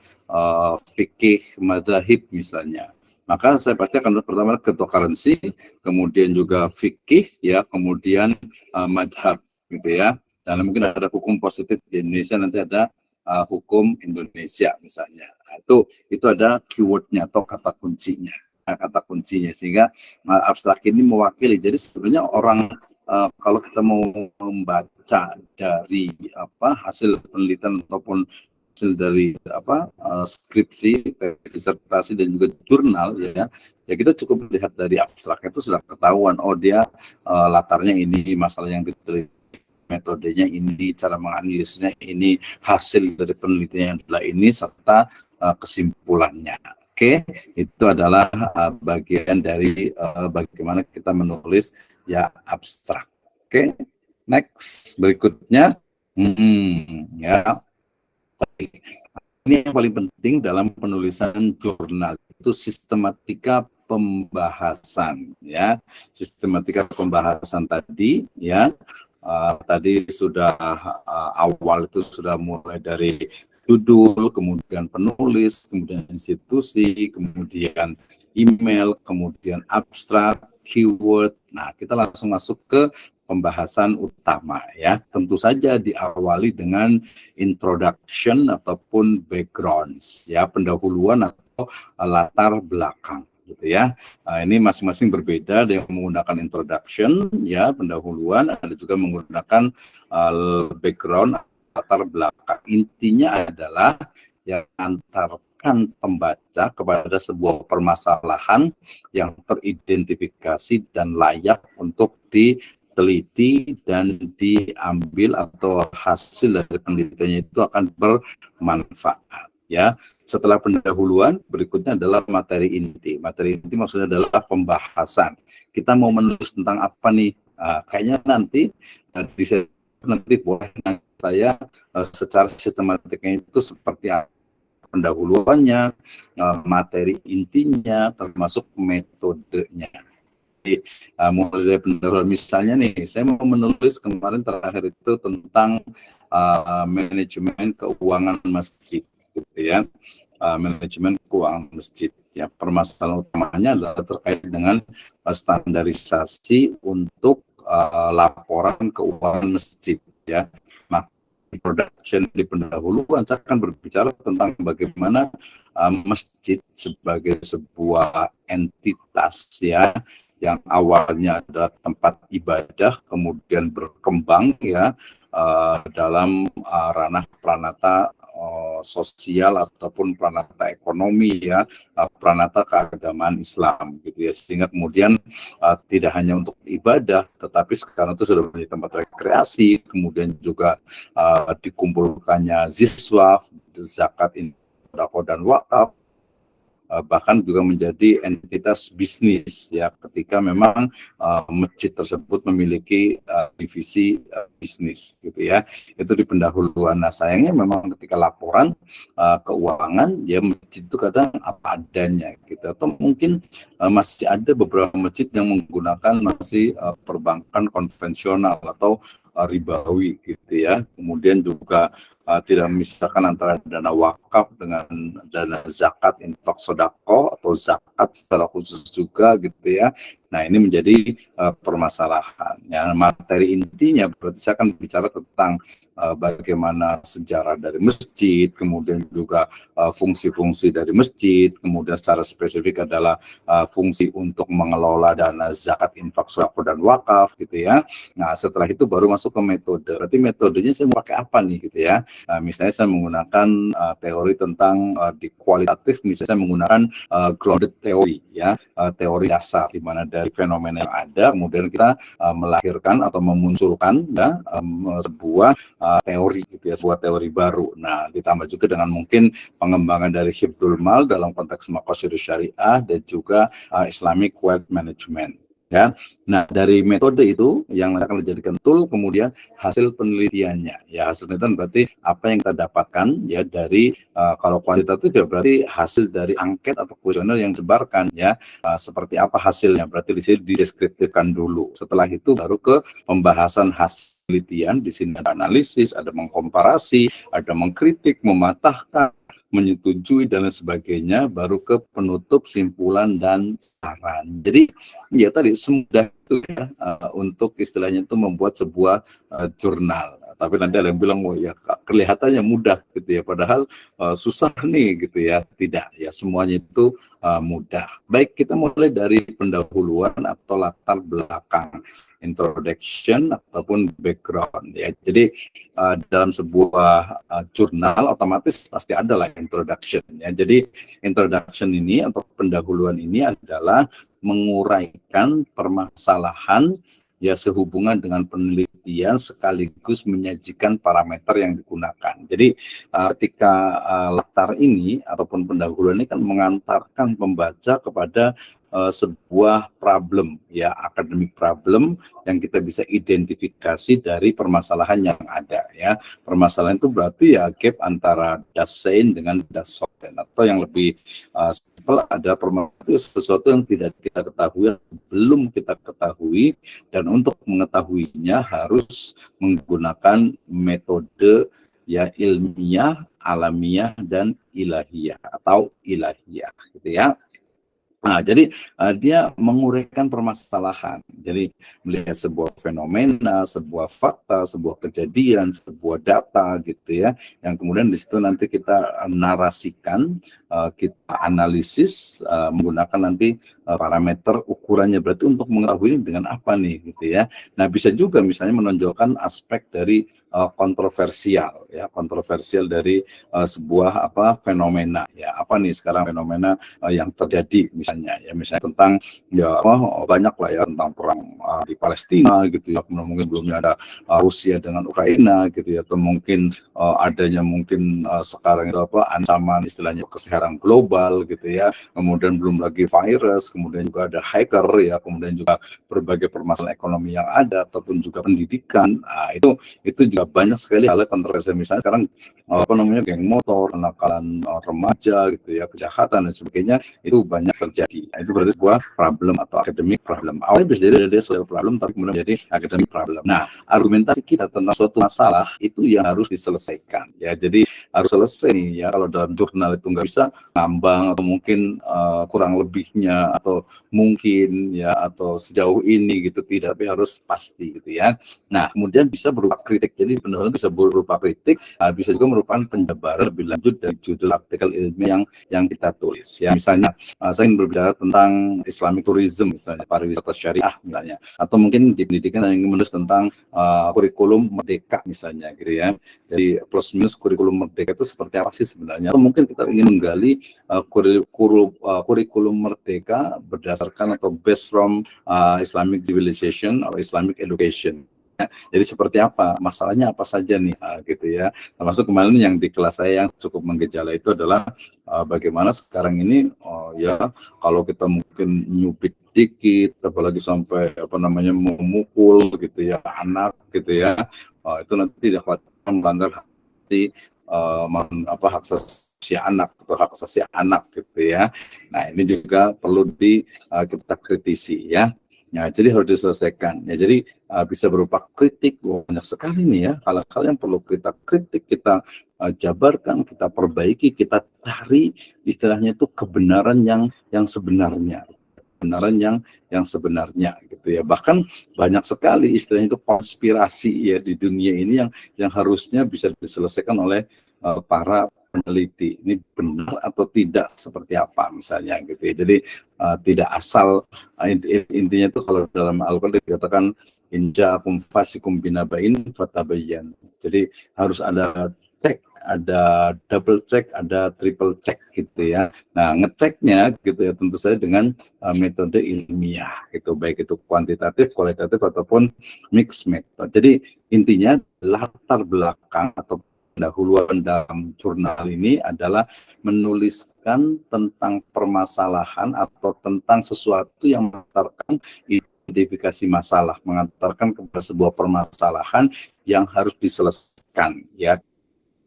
fikih madzhab misalnya, maka saya pasti akan pertama cryptocurrency, kemudian juga fikih ya, kemudian madhab gitu ya, dan mungkin ada hukum positif di Indonesia, nanti ada hukum Indonesia misalnya. Nah, itu ada keywordnya atau kata kuncinya, sehingga abstrak ini mewakili. Jadi sebenarnya orang kalau kita mau membaca dari hasil penelitian ataupun hasil dari skripsi, disertasi dan juga jurnal ya kita cukup melihat dari abstraknya itu sudah ketahuan oh dia latarnya ini, masalah yang diteliti, metodenya ini, cara menganalisisnya ini, hasil dari penelitian adalah ini, serta kesimpulannya. Oke, itu adalah bagian dari bagaimana kita menulis ya abstrak. Oke, next berikutnya ya. Ini yang paling penting dalam penulisan jurnal itu sistematika pembahasan ya. Sistematika pembahasan tadi ya. Tadi sudah awal itu sudah mulai dari judul, kemudian penulis, kemudian institusi, kemudian email, kemudian abstrak, keyword. Nah, kita langsung masuk ke pembahasan utama ya. Tentu saja diawali dengan introduction ataupun backgrounds ya, pendahuluan atau latar belakang gitu ya. Ini masing-masing berbeda, ada yang menggunakan introduction ya, pendahuluan, ada juga menggunakan background, latar belakang. Intinya adalah yang antarkan pembaca kepada sebuah permasalahan yang teridentifikasi dan layak untuk diteliti dan diambil, atau hasil dari penelitiannya itu akan bermanfaat ya. Setelah pendahuluan, berikutnya adalah materi inti. Materi inti maksudnya adalah pembahasan. Kita mau menulis tentang apa nih? Kayaknya nanti boleh saya secara sistematiknya itu seperti apa, pendahuluannya, materi intinya, termasuk metodenya. Jadi mulai dari pendahuluan, misalnya nih saya mau menulis kemarin terakhir itu tentang manajemen keuangan masjid gitu ya, manajemen keuangan masjid ya. Permasalahan utamanya adalah terkait dengan standarisasi untuk laporan keuangan masjid ya. Nah, introduction di pendahuluan saya akan berbicara tentang bagaimana masjid sebagai sebuah entitas ya, yang awalnya adalah tempat ibadah, kemudian berkembang ya dalam ranah pranata sosial ataupun pranata ekonomi ya, pranata keagamaan Islam gitu ya, sehingga kemudian tidak hanya untuk ibadah, tetapi sekarang itu sudah menjadi tempat rekreasi, kemudian juga dikumpulkannya ziswaf, zakat, sedekah dan wakaf, bahkan juga menjadi entitas bisnis ya, ketika memang masjid tersebut memiliki divisi bisnis gitu ya. Itu di pendahuluan. Nah, sayangnya memang ketika laporan keuangan ya, masjid itu kadang apa adanya gitu, atau mungkin masih ada beberapa masjid yang menggunakan masih perbankan konvensional atau ribawi gitu ya. Kemudian juga tidak memisahkan antara dana wakaf dengan dana zakat, infak, sedekah atau zakat zakat secara khusus juga gitu ya. Nah, ini menjadi permasalahan. Ya, materi intinya berarti saya akan bicara tentang bagaimana sejarah dari masjid, kemudian juga fungsi-fungsi dari masjid, kemudian secara spesifik adalah fungsi untuk mengelola dana zakat, infak, sedekah dan wakaf gitu ya. Nah, setelah itu baru masuk ke metode. Berarti metodenya saya mau pakai apa nih gitu ya. Nah, misalnya saya menggunakan teori tentang di kualitatif, misalnya saya menggunakan grounded theory ya, teori dasar di mana dari fenomena yang ada kemudian kita melahirkan atau memunculkan ya, sebuah teori gitu ya, sebuah teori baru. Nah, ditambah juga dengan mungkin pengembangan dari hifdzul mal dalam konteks maqasidus syariah dan juga Islamic wealth management. Ya, nah dari metode itu yang akan dijadikan tool, kemudian hasil penelitiannya. Ya, hasil penelitian berarti apa yang kita dapatkan ya dari kalau kuantitatif ya berarti hasil dari angket atau kuesioner yang disebarkan ya. Seperti apa hasilnya? Berarti di sini dideskripsikan dulu. Setelah itu baru ke pembahasan hasil penelitian. Di sini ada analisis, ada mengkomparasi, ada mengkritik, mematahkan, menyetujui dan lain sebagainya, baru ke penutup, simpulan dan saran. Jadi ya tadi semudah itu ya untuk istilahnya itu membuat sebuah jurnal. Tapi nanti ada yang bilang, oh ya kelihatannya mudah gitu ya, padahal susah nih gitu ya. Tidak ya, semuanya itu mudah. Baik, kita mulai dari pendahuluan atau latar belakang, introduction ataupun background ya. Jadi dalam sebuah jurnal otomatis pasti ada lah introduction ya. Jadi introduction ini atau pendahuluan ini adalah menguraikan permasalahan ya sehubungan dengan penelitian sekaligus menyajikan parameter yang digunakan. Jadi ketika latar ini ataupun pendahuluan ini kan mengantarkan pembaca kepada sebuah problem ya, academic problem yang kita bisa identifikasi dari permasalahan yang ada ya. Permasalahan itu berarti ya gap antara das Sein dengan das Solven, atau yang lebih simpel ada permasalahan itu sesuatu yang tidak kita ketahui, belum kita ketahui, dan untuk mengetahuinya harus menggunakan metode ya ilmiah, alamiah dan ilahiyah atau ilahiyah gitu ya. Nah, jadi dia menguraikan permasalahan. Jadi melihat sebuah fenomena, sebuah fakta, sebuah kejadian, sebuah data gitu ya, yang kemudian di situ nanti kita narasikan, kita analisis menggunakan nanti parameter ukurannya, berarti untuk mengetahui dengan apa nih gitu ya. Nah, bisa juga misalnya menonjolkan aspek dari kontroversial ya, kontroversial dari sebuah fenomena ya. Apa nih sekarang fenomena yang terjadi misalnya tentang ya banyak lah ya tentang perang di Palestina gitu ya, mungkin belumnya ada Rusia dengan Ukraina gitu ya, atau mungkin adanya mungkin sekarang itu ancaman istilahnya kesehatan global gitu ya, kemudian belum lagi virus, kemudian juga ada hacker ya, kemudian juga berbagai permasalahan ekonomi yang ada ataupun juga pendidikan. Itu juga banyak sekali hal kontroversial, misalnya sekarang geng motor, kenakalan remaja gitu ya, kejahatan dan sebagainya, itu banyak terjadi. Itu berarti sebuah problem atau academic problem. Awalnya bisa jadi dari social problem, tapi kemudian menjadi academic problem. Nah, argumentasi kita tentang suatu masalah itu yang harus diselesaikan ya. Jadi harus selesai nih ya. Kalau dalam jurnal itu nggak bisa ngambang atau mungkin kurang lebihnya atau mungkin ya atau sejauh ini gitu, tidak, tapi harus pasti gitu ya. Nah, kemudian bisa berupa kritik. Jadi pendahuluan bisa berupa kritik, bisa juga merupakan penjabaran lebih lanjut dari judul artikel ilmiah yang kita tulis ya. Misalnya saya ingin berbicara tentang Islamic tourism misalnya, pariwisata syariah misalnya, atau mungkin di pendidikan yang ingin menulis tentang kurikulum merdeka misalnya gitu ya. Jadi plus minus kurikulum merdeka itu seperti apa sih sebenarnya, atau mungkin kita ingin menggali kurikulum merdeka berdasarkan atau based from Islamic civilization atau Islamic education. Jadi seperti apa, masalahnya apa saja nih gitu ya. Termasuk kemarin yang di kelas saya yang cukup menggejala itu adalah bagaimana sekarang ini ya kalau kita mungkin nyubit dikit, apalagi sampai memukul gitu ya anak gitu ya, itu nanti dapat melanggar hak asasi anak gitu ya. Nah, ini juga perlu kita kritisi ya. Nah, jadi harus diselesaikan. Ya, jadi bisa berupa kritik. Wah, banyak sekali nih ya hal-hal yang perlu kita kritik, kita jabarkan, kita perbaiki, kita cari istilahnya itu kebenaran yang sebenarnya. Kebenaran yang sebenarnya gitu ya. Bahkan banyak sekali istilahnya itu konspirasi ya di dunia ini yang harusnya bisa diselesaikan oleh para peneliti. Ini benar atau tidak seperti apa misalnya gitu ya. Jadi tidak asal intinya itu kalau dalam Al-Qur'an dikatakan inja'akum fasikum binaba'in fatabayyan. Jadi harus ada cek, ada double check, ada triple check gitu ya. Nah, ngeceknya gitu ya tentu saja dengan metode ilmiah gitu, baik itu kuantitatif, kualitatif ataupun mixed method. Jadi intinya latar belakang atau pendahuluan dalam jurnal ini adalah menuliskan tentang permasalahan atau tentang sesuatu yang mengantarkan identifikasi masalah, mengantarkan kepada sebuah permasalahan yang harus diselesaikan ya.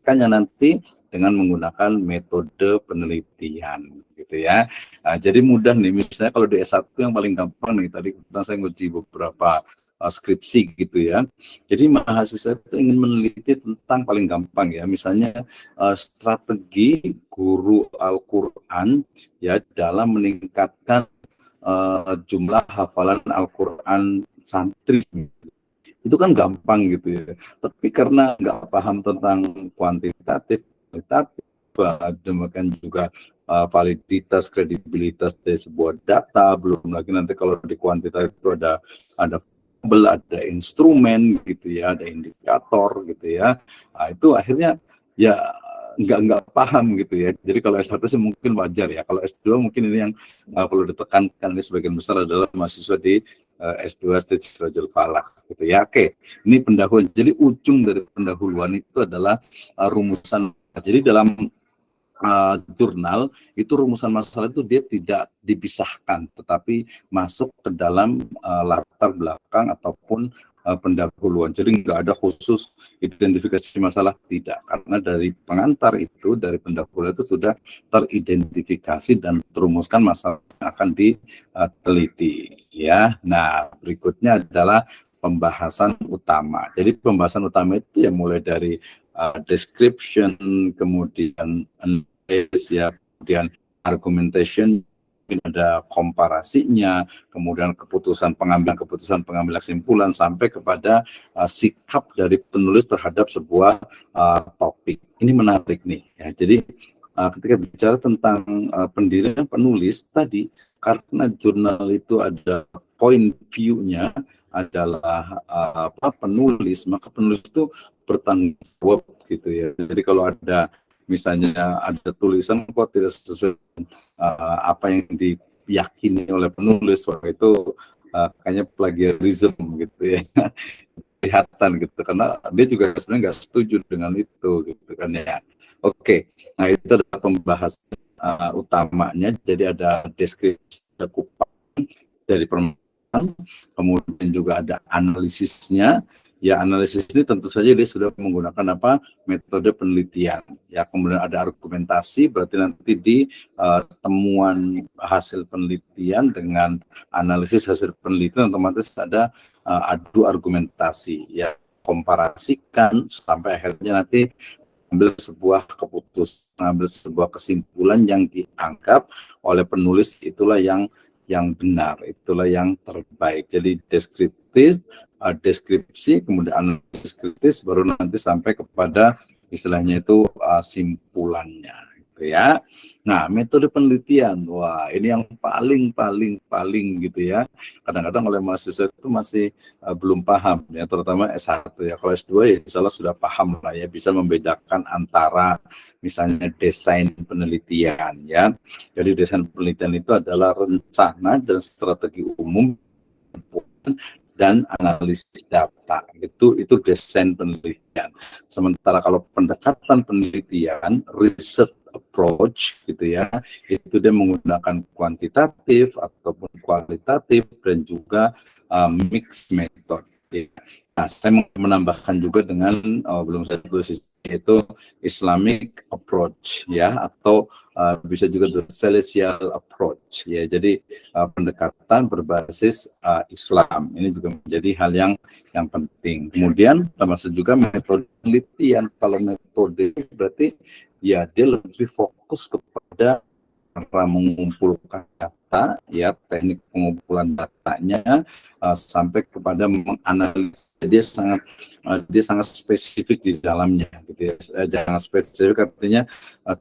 Makanya nanti dengan menggunakan metode penelitian gitu ya. Nah, jadi mudah nih, misalnya kalau di S1 yang paling gampang nih, tadi saya nguji beberapa skripsi gitu ya. Jadi mahasiswa itu ingin meneliti tentang paling gampang ya, misalnya strategi guru Al-Quran ya dalam meningkatkan jumlah hafalan Al-Quran santri. Itu kan gampang gitu ya. Tapi karena nggak paham tentang kuantitatif, kualitatif, demikian juga validitas, kredibilitas dari sebuah data, belum lagi nanti kalau di kuantitatif itu ada variabel, ada instrumen gitu ya, ada indikator gitu ya. Nah, itu akhirnya ya nggak paham gitu ya. Jadi kalau S1 sih mungkin wajar ya. Kalau S2 mungkin ini yang perlu ditekankan, ini sebagian besar adalah mahasiswa di S2 stage Sirajul Falah gitu ya. Oke, ini pendahuluan. Jadi ujung dari pendahuluan itu adalah rumusan. Jadi dalam jurnal itu rumusan masalah itu dia tidak dipisahkan, tetapi masuk ke dalam latar belakang ataupun pendahuluan. Jadi nggak ada khusus identifikasi masalah, tidak, karena dari pengantar itu, dari pendahuluan itu sudah teridentifikasi dan terumuskan masalah yang akan diteliti ya. Nah, berikutnya adalah pembahasan utama. Jadi pembahasan utama itu ya mulai dari description, kemudian analysis ya, kemudian argumentation, ada komparasinya, kemudian pengambilan kesimpulan sampai kepada sikap dari penulis terhadap sebuah topik. Ini menarik nih ya. Jadi ketika bicara tentang pendirian penulis tadi, karena jurnal itu ada point view-nya adalah penulis, maka penulis itu bertanggung jawab gitu ya. Jadi kalau ada misalnya ada tulisan kok tidak sesuai apa yang diyakini oleh penulis, wah itu kayaknya plagiarism gitu ya. Kelihatan gitu, karena dia juga sebenarnya nggak setuju dengan itu gitu kan ya. Oke, nah itu adalah pembahasan utamanya. Jadi ada deskripsi, ada kupas dari permasalahan, kemudian juga ada analisisnya. Ya, analisis ini tentu saja dia sudah menggunakan metode penelitian. Ya, kemudian ada argumentasi, berarti nanti di temuan hasil penelitian dengan analisis hasil penelitian otomatis ada adu argumentasi. Ya, komparasikan sampai akhirnya nanti ambil sebuah keputusan, ambil sebuah kesimpulan yang dianggap oleh penulis itulah yang benar, itulah yang terbaik. Jadi deskripsi, kemudian analisis kritis, baru nanti sampai kepada istilahnya itu simpulannya gitu ya. Nah, metode penelitian, wah ini yang paling gitu ya. Kadang-kadang oleh mahasiswa itu masih belum paham ya, terutama S1 ya. Kalau S2 ya insya Allah sudah paham lah ya, bisa membedakan antara misalnya desain penelitian ya. Jadi desain penelitian itu adalah rencana dan strategi umum dan analisis data, itu desain penelitian. Sementara kalau pendekatan penelitian, research approach gitu ya, itu dia menggunakan kuantitatif ataupun kualitatif dan juga mixed method. Ya. Nah, saya mau menambahkan juga dengan belum saya tulis, yaitu Islamic approach ya, atau bisa juga the celestial approach ya. Jadi pendekatan berbasis Islam ini juga menjadi hal yang penting. Kemudian termasuk juga metode penelitian. Kalau metode berarti ya dia lebih fokus kepada cara mengumpulkan data, ya teknik pengumpulan datanya sampai kepada menganalisis. Dia sangat spesifik di dalamnya, gitu ya. Jangan spesifik artinya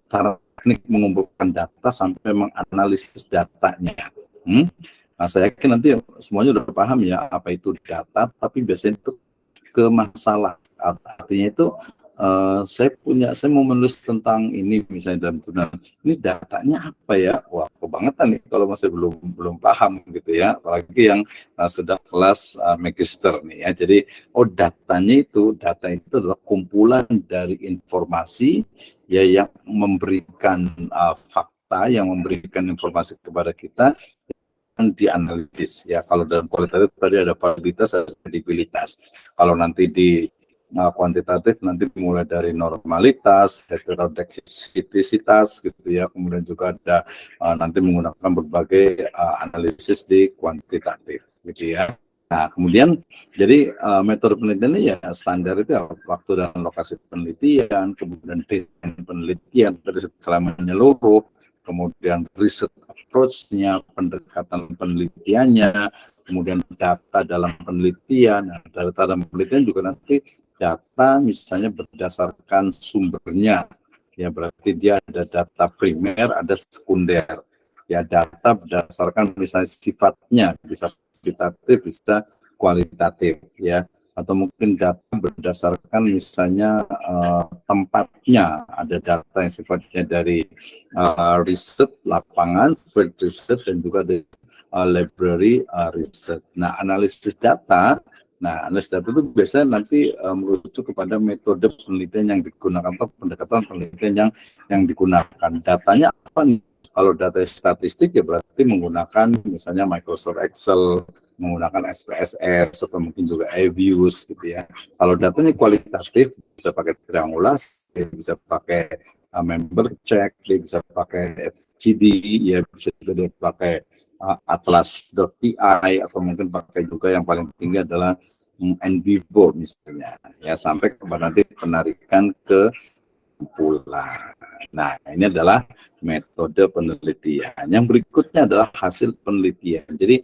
cara teknik mengumpulkan data sampai menganalisis datanya. Nah, saya yakin nanti semuanya udah paham ya apa itu data, tapi biasanya itu ke masalah. Artinya itu saya mau menulis tentang ini misalnya dalam tulisan ini datanya apa ya, wah kebangetan nih kalau masih belum paham gitu ya, apalagi yang sudah kelas magister nih ya. Jadi data itu adalah kumpulan dari informasi ya yang memberikan fakta, yang memberikan informasi kepada kita yang dianalisis ya. Kalau dalam kualitatif tadi ada validitas, ada kredibilitas. Kalau nanti di kuantitatif nanti mulai dari normalitas, heterodexisitas gitu ya, kemudian juga ada nanti menggunakan berbagai analisis di kuantitatif gitu ya. Nah, kemudian jadi metode penelitiannya ya standar itu ya, waktu dan lokasi penelitian, kemudian desain penelitian dari secara menyeluruh, kemudian riset approach-nya, pendekatan penelitiannya, kemudian data dalam penelitian. Nah, data dalam penelitian juga nanti data misalnya berdasarkan sumbernya, ya berarti dia ada data primer, ada sekunder. Ya data berdasarkan misalnya sifatnya, bisa kuantitatif, bisa kualitatif, ya. Atau mungkin data berdasarkan misalnya tempatnya, ada data yang sifatnya dari riset lapangan, field research, dan juga dari library research. Nah, analisis data itu biasanya nanti merujuk kepada metode penelitian yang digunakan atau pendekatan penelitian yang digunakan. Datanya apa nih? Kalau data statistik ya berarti menggunakan misalnya Microsoft Excel, menggunakan SPSS, atau mungkin juga eViews gitu ya. Kalau datanya kualitatif bisa pakai triangulasi, bisa pakai member check, bisa pakai FGD, ya bisa juga pakai atlas.ti, atau mungkin pakai juga yang paling tinggi adalah NVivo misalnya, ya sampai kepada nanti penarikan ke kumpulan. Nah, ini adalah metode penelitian. Yang berikutnya adalah hasil penelitian. Jadi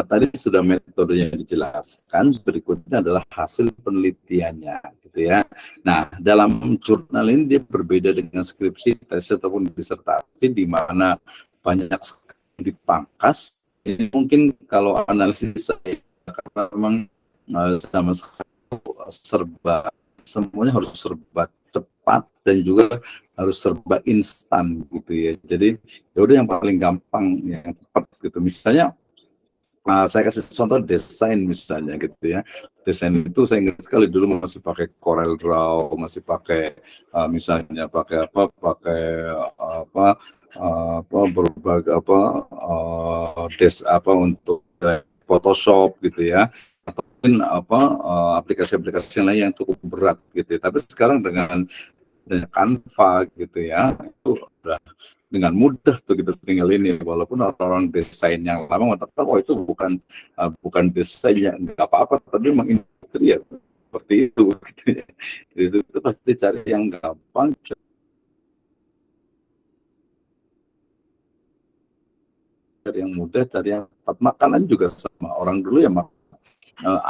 tadi sudah metodenya dijelaskan, berikutnya adalah hasil penelitiannya, gitu ya. Nah, dalam jurnal ini dia berbeda dengan skripsi, tesis ataupun disertasi, di mana banyak sekali dipangkas. Ini mungkin kalau analisis saya, karena memang sama semuanya harus serba cepat dan juga harus serba instan gitu ya. Jadi ya udah yang paling gampang yang cepat gitu. Misalnya saya kasih contoh desain misalnya gitu ya. Desain itu saya ingat sekali dulu masih pakai Corel Draw, masih pakai misalnya pakai berbagai untuk Photoshop gitu ya. Mungkin aplikasi-aplikasi lain yang cukup berat gitu ya. Tapi sekarang dengan Canva gitu ya, itu udah dengan mudah tuh kita tinggal ini, walaupun orang desain yang lama mengatakan oh itu bukan desain yang nggak apa-apa, tapi memang industri ya seperti itu gitu ya. Itu pasti cari yang gampang, cari yang mudah, cari yang tepat. Makanan juga sama, orang dulu ya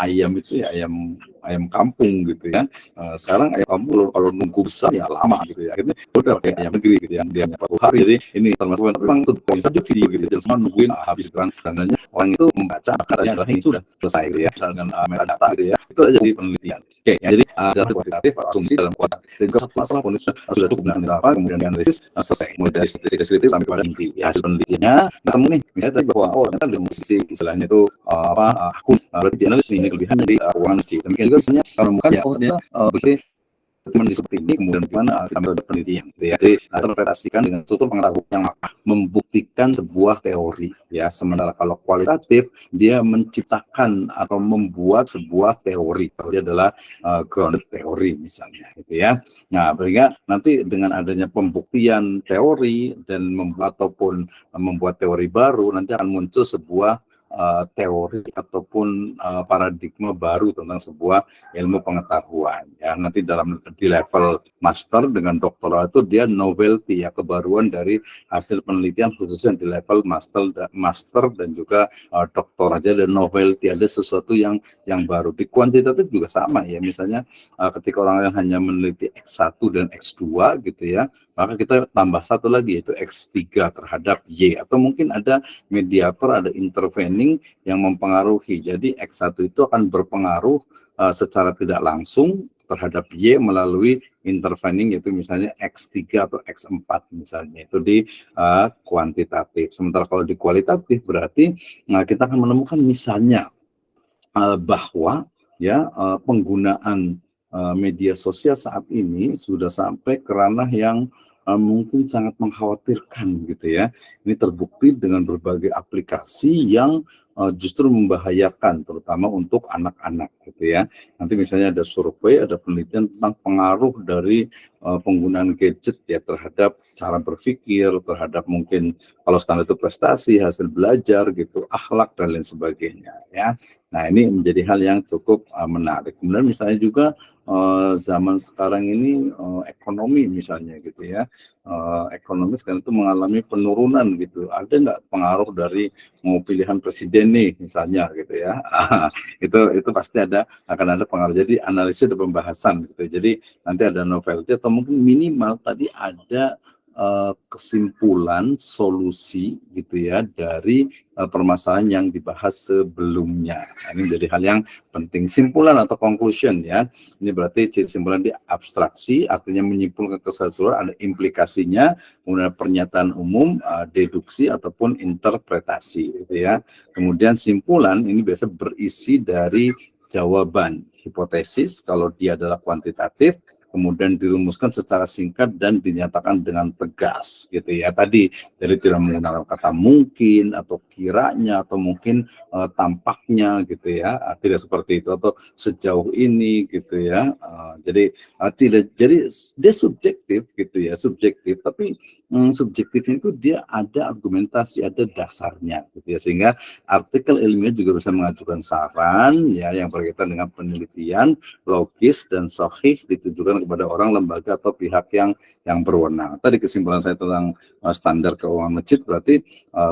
ayam itu ya ayam kampung gitu ya. Sekarang ayam kampung kalau nunggu besar ya lama gitu ya. Akhirnya udah kayak ayam negeri gitu yang dia 40 hari. Jadi ini termasuk memang tuh poin saja video gitu. Jadi semua nungguin habis kan. Dananya orang itu membaca katanya adalah ini sudah selesai gitu ya. Misalnya metadata gitu ya. Itu aja jadi penelitian. Oke, ya, jadi dalam kuantitatif asumsi dalam kuantitatif. Dan juga masalah penelitian sudah cukup dengan apa, kemudian analisis selesai. Mulai dari statistik deskriptif sampai pada inti ya, hasil penelitiannya. Ketemu nih misalnya tadi bahwa ternyata dari sisi istilahnya itu akun berarti dianalisis ini kelebihannya di keuangan sih. Demikian juga misalnya kalau bukan ya ternyata berarti seperti ini, kemudian gimana metode penelitian, gitu ya. Jadi interpretasikan dengan struktur pengetahuan yang membuktikan sebuah teori, ya. Sementara kalau kualitatif, dia menciptakan atau membuat sebuah teori. Dia adalah grounded teori misalnya, gitu ya. Nah, sehingga nanti dengan adanya pembuktian teori dan ataupun membuat teori baru, nanti akan muncul sebuah teori ataupun paradigma baru tentang sebuah ilmu pengetahuan, ya. Nanti di level master dengan doktoral itu dia novelty, ya, kebaruan dari hasil penelitian, khususnya di level master dan juga doktor aja dan novelty, ada sesuatu yang baru. Di kuantitatif juga sama, ya. Misalnya ketika orang yang hanya meneliti X1 dan X2 gitu, ya, maka kita tambah satu lagi yaitu X3 terhadap Y, atau mungkin ada mediator, ada intervening yang mempengaruhi. Jadi X1 itu akan berpengaruh secara tidak langsung terhadap Y melalui intervening, yaitu misalnya X3 atau X4 misalnya, itu di kuantitatif. Sementara kalau di kualitatif berarti kita akan menemukan misalnya bahwa, ya, penggunaan media sosial saat ini sudah sampai ke ranah yang mungkin sangat mengkhawatirkan, gitu ya. Ini terbukti dengan berbagai aplikasi yang justru membahayakan, terutama untuk anak-anak, gitu ya. Nanti misalnya ada survei, ada penelitian tentang pengaruh dari penggunaan gadget, ya, terhadap cara berpikir, terhadap mungkin kalau standar itu prestasi, hasil belajar, gitu, akhlak dan lain sebagainya, ya. Nah, ini menjadi hal yang cukup menarik. Kemudian misalnya juga zaman sekarang ini ekonomi misalnya, gitu ya. Ekonomi sekarang itu mengalami penurunan, gitu. Ada nggak pengaruh dari mau pilihan presiden nih misalnya, gitu ya. Itu pasti akan ada pengaruh. Jadi analisis dan pembahasan, gitu. Jadi nanti ada novelty atau mungkin minimal tadi ada kesimpulan solusi, gitu ya, dari permasalahan yang dibahas sebelumnya. Nah, ini menjadi hal yang penting. Simpulan atau conclusion, ya, ini berarti simpulan di abstraksi, artinya menyimpulkan keseluruhan, ada implikasinya, kemudian pernyataan umum, deduksi ataupun interpretasi, gitu ya. Kemudian simpulan ini biasa berisi dari jawaban, hipotesis kalau dia adalah kuantitatif, kemudian dirumuskan secara singkat dan dinyatakan dengan tegas, gitu ya. Tadi jadi tidak menggunakan kata mungkin atau kiranya atau mungkin tampaknya, gitu ya. Tidak seperti itu, atau sejauh ini, gitu ya. Jadi tidak, jadi dia subjektif, gitu ya, subjektif, tapi subjektifnya itu dia ada argumentasi, ada dasarnya, gitu ya. Sehingga artikel ilmiah juga bisa mengajukan saran, ya, yang berkaitan dengan penelitian logis dan sahih ditujukan kepada orang, lembaga atau pihak yang berwenang. Tadi kesimpulan saya tentang standar keuangan masjid berarti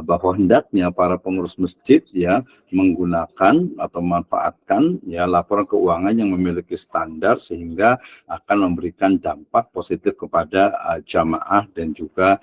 bahwa hendaknya para pengurus masjid, ya, menggunakan atau memanfaatkan, ya, laporan keuangan yang memiliki standar sehingga akan memberikan dampak positif kepada jamaah dan juga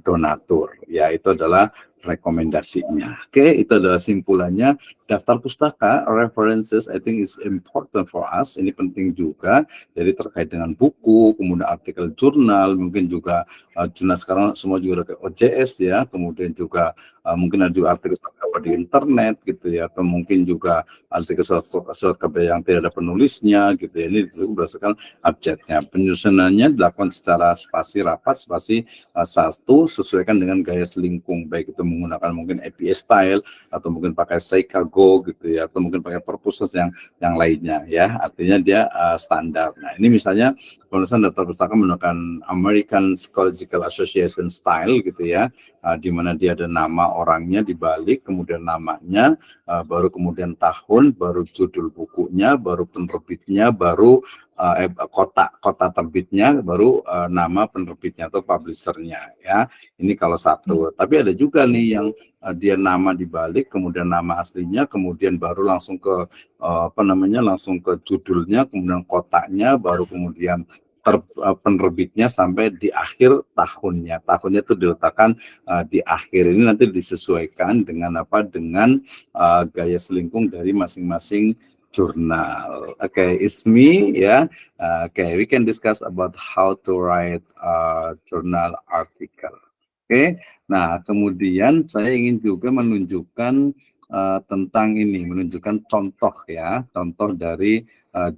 donatur. Ya, itu adalah rekomendasinya. Oke, itu adalah simpulannya. Daftar pustaka, references, I think is important for us. Ini penting juga. Jadi terkait dengan buku, kemudian artikel jurnal, mungkin juga jurnal sekarang semua juga ada OJS, ya. Kemudian juga mungkin ada juga artikel surat di internet, gitu ya. Atau mungkin juga artikel surat kabar yang tidak ada penulisnya, gitu ya. Ini berdasarkan abjadnya. Penyusunannya dilakukan secara spasi rapat, spasi satu, sesuaikan dengan gaya selingkung, baik itu menggunakan mungkin APA style atau mungkin pakai Seikago, gitu ya, atau mungkin pakai purposes yang lainnya, ya. Artinya dia standar. Nah, ini misalnya penulisan daftar pustaka menggunakan American Psychological Association style, gitu ya, di mana dia ada nama orangnya di balik, kemudian namanya, baru kemudian tahun, baru judul bukunya, baru penerbitnya, baru kota terbitnya, baru nama penerbitnya atau publishernya, ya. Ini kalau satu. Tapi ada juga nih yang dia nama dibalik, kemudian nama aslinya, kemudian baru langsung ke langsung ke judulnya, kemudian kotanya, baru kemudian penerbitnya sampai di akhir tahunnya. Tahunnya itu diletakkan di akhir. Ini nanti disesuaikan dengan dengan gaya selingkung dari masing-masing jurnal. Okay, it's me, ya. Okay, we can discuss about how to write journal article. Oke, nah kemudian saya ingin juga menunjukkan tentang ini, menunjukkan contoh ya, contoh dari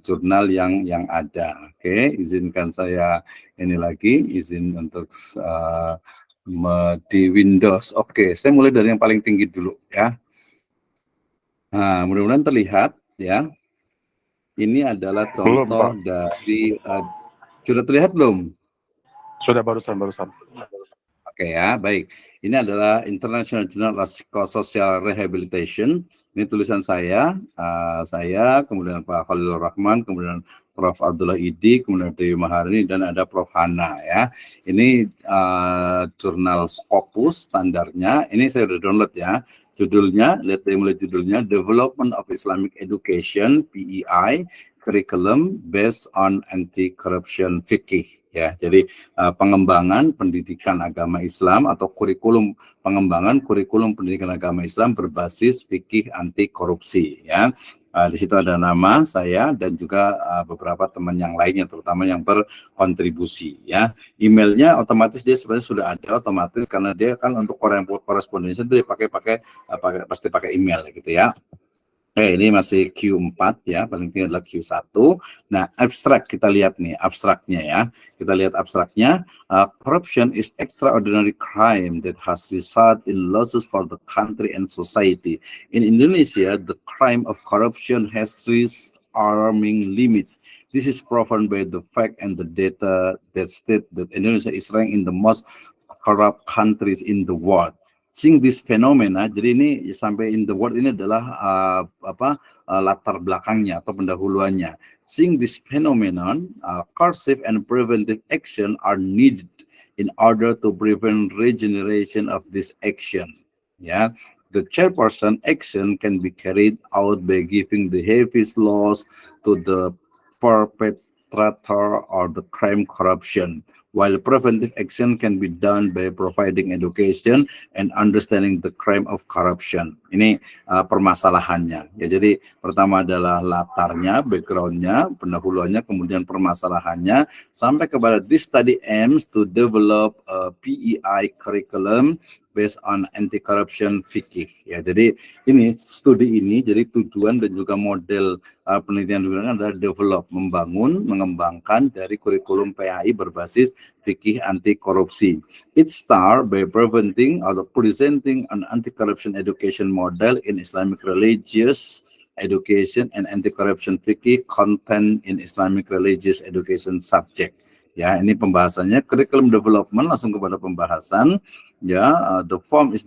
jurnal yang ada. Oke, izinkan saya ini lagi, izin untuk di Windows. Oke, saya mulai dari yang paling tinggi dulu ya. Nah, mudah-mudahan terlihat ya. Ini adalah Belum, contoh Pak. dari sudah terlihat belum? Sudah barusan. Oke ya, baik. Ini adalah International Journal of Psychosocial Rehabilitation. Ini tulisan saya, kemudian Pak Khalilur Rahman, kemudian Prof. Abdullah Idi, kemudian Dewi Maharani, dan ada Prof. Hana ya. Ini jurnal Scopus standarnya. Ini saya udah download ya. Judulnya, lihat dari mulai judulnya, Development of Islamic Education (PEI) Curriculum Based on Anti-Corruption Fiqh. Ya, jadi pengembangan pendidikan agama Islam atau pengembangan kurikulum pendidikan agama Islam berbasis fikih anti korupsi ya. Di situ ada nama saya dan juga beberapa teman yang lainnya, terutama yang berkontribusi ya. Emailnya otomatis dia sebenarnya sudah ada otomatis karena dia kan untuk korespondensi itu dia pasti pakai email gitu ya. Ini masih Q4 ya, paling tinggi adalah Q1. Nah, abstrak kita lihat nih, abstraknya ya. Kita lihat abstraknya. Corruption is extraordinary crime that has resulted in losses for the country and society. In Indonesia, the crime of corruption has reached alarming limits. This is proven by the fact and the data that state that Indonesia is ranked in the most corrupt countries in the world. Seeing this phenomena, jadi ini sampai in the world ini adalah latar belakangnya atau pendahuluannya. Seeing this phenomenon, coercive and preventive action are needed in order to prevent regeneration of this action. Ya, the chairperson action can be carried out by giving the heaviest loss to the perpetrator or the crime corruption. While preventive action can be done by providing education and understanding the crime of corruption. Ini permasalahannya. Ya, jadi pertama adalah latarnya, backgroundnya, pendahuluannya, kemudian permasalahannya, sampai kepada this study aims to develop a PEI curriculum based on anti-corruption fikih. Ya, jadi ini studi ini, jadi tujuan dan juga model penelitian digunakan adalah develop, membangun, mengembangkan dari kurikulum PAI berbasis fikih anti korupsi. It start by presenting an anti-corruption education model in Islamic religious education and anti-corruption fikih content in Islamic religious education subject. Ya, ini pembahasannya curriculum development, langsung kepada pembahasan. Ya, the form is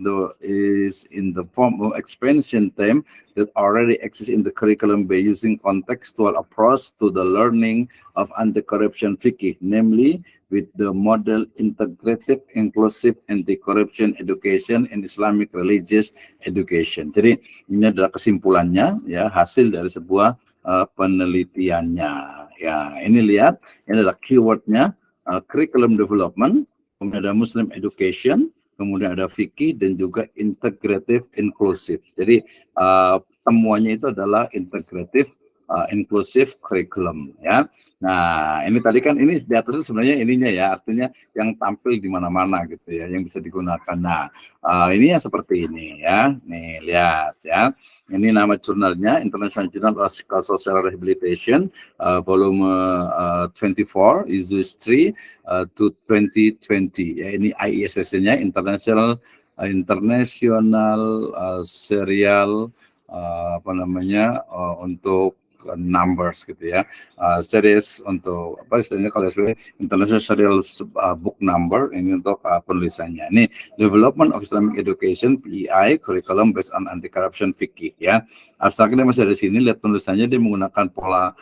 in the form of expansion theme that already exists in the curriculum by using contextual approach to the learning of anti-corruption fikih, namely with the model integrative, inclusive, anti-corruption education in Islamic religious education. Jadi ini adalah kesimpulannya, ya, hasil dari sebuah penelitiannya. Ya, ini lihat, ini adalah keywordnya, curriculum development, kemudian ada Muslim education, kemudian ada fikih dan juga integrative inclusive. Jadi temuannya itu adalah integrative inclusive curriculum ya. Nah, ini tadi kan ini di atasnya sebenarnya ininya ya, artinya yang tampil di mana-mana gitu ya, yang bisa digunakan. Nah, ini yang seperti ini ya. Nih, lihat ya. Ini nama jurnalnya International Journal of Psychosocial Rehabilitation, volume 24, issue 3 to 2020. Ya, ini ISSN-nya International Serial untuk numbers gitu ya, series untuk apa istilahnya kalau International Serial Book Number, ini untuk penulisannya. Ini Development of Islamic Education PEI Curriculum Based on Anti-Corruption Fikih ya. Abstraknya masih ada sini, lihat penulisannya dia menggunakan pola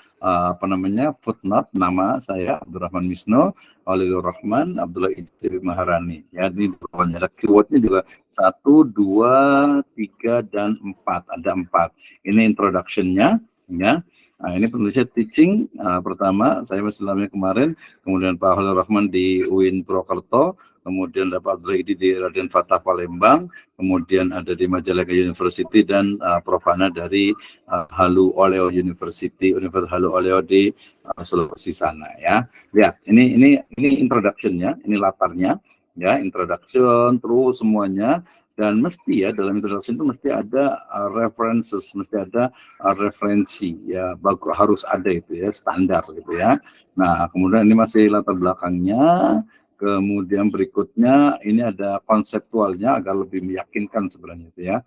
footnote, nama saya Abdurrahman Misno, Khalilur Rahman, Abdullah Idi Maharani. Ya, di bawahnya ada keywordnya juga 1, 2, 3, dan 4. Ada 4. Ini introduction-nya. Ya, nah, ini penulisnya teaching pertama saya masih dalamnya kemarin, kemudian Pak Khalilur Rahman di UIN Purwokerto, kemudian dapat Abdullah Idi di Raden Fatah Palembang, kemudian ada di Majalengka University dan Prof Hana dari Halu Oleo University, Universitas Halu Oleo di Sulawesi sana ya. Lihat, ini introduction-nya, ini latarnya ya, introduction terus semuanya. Dan mesti ya dalam introduction itu mesti ada references, mesti ada referensi ya, harus ada itu ya, standar gitu ya. Nah, kemudian ini masih latar belakangnya. Kemudian berikutnya ini ada konseptualnya agar lebih meyakinkan sebenarnya itu ya,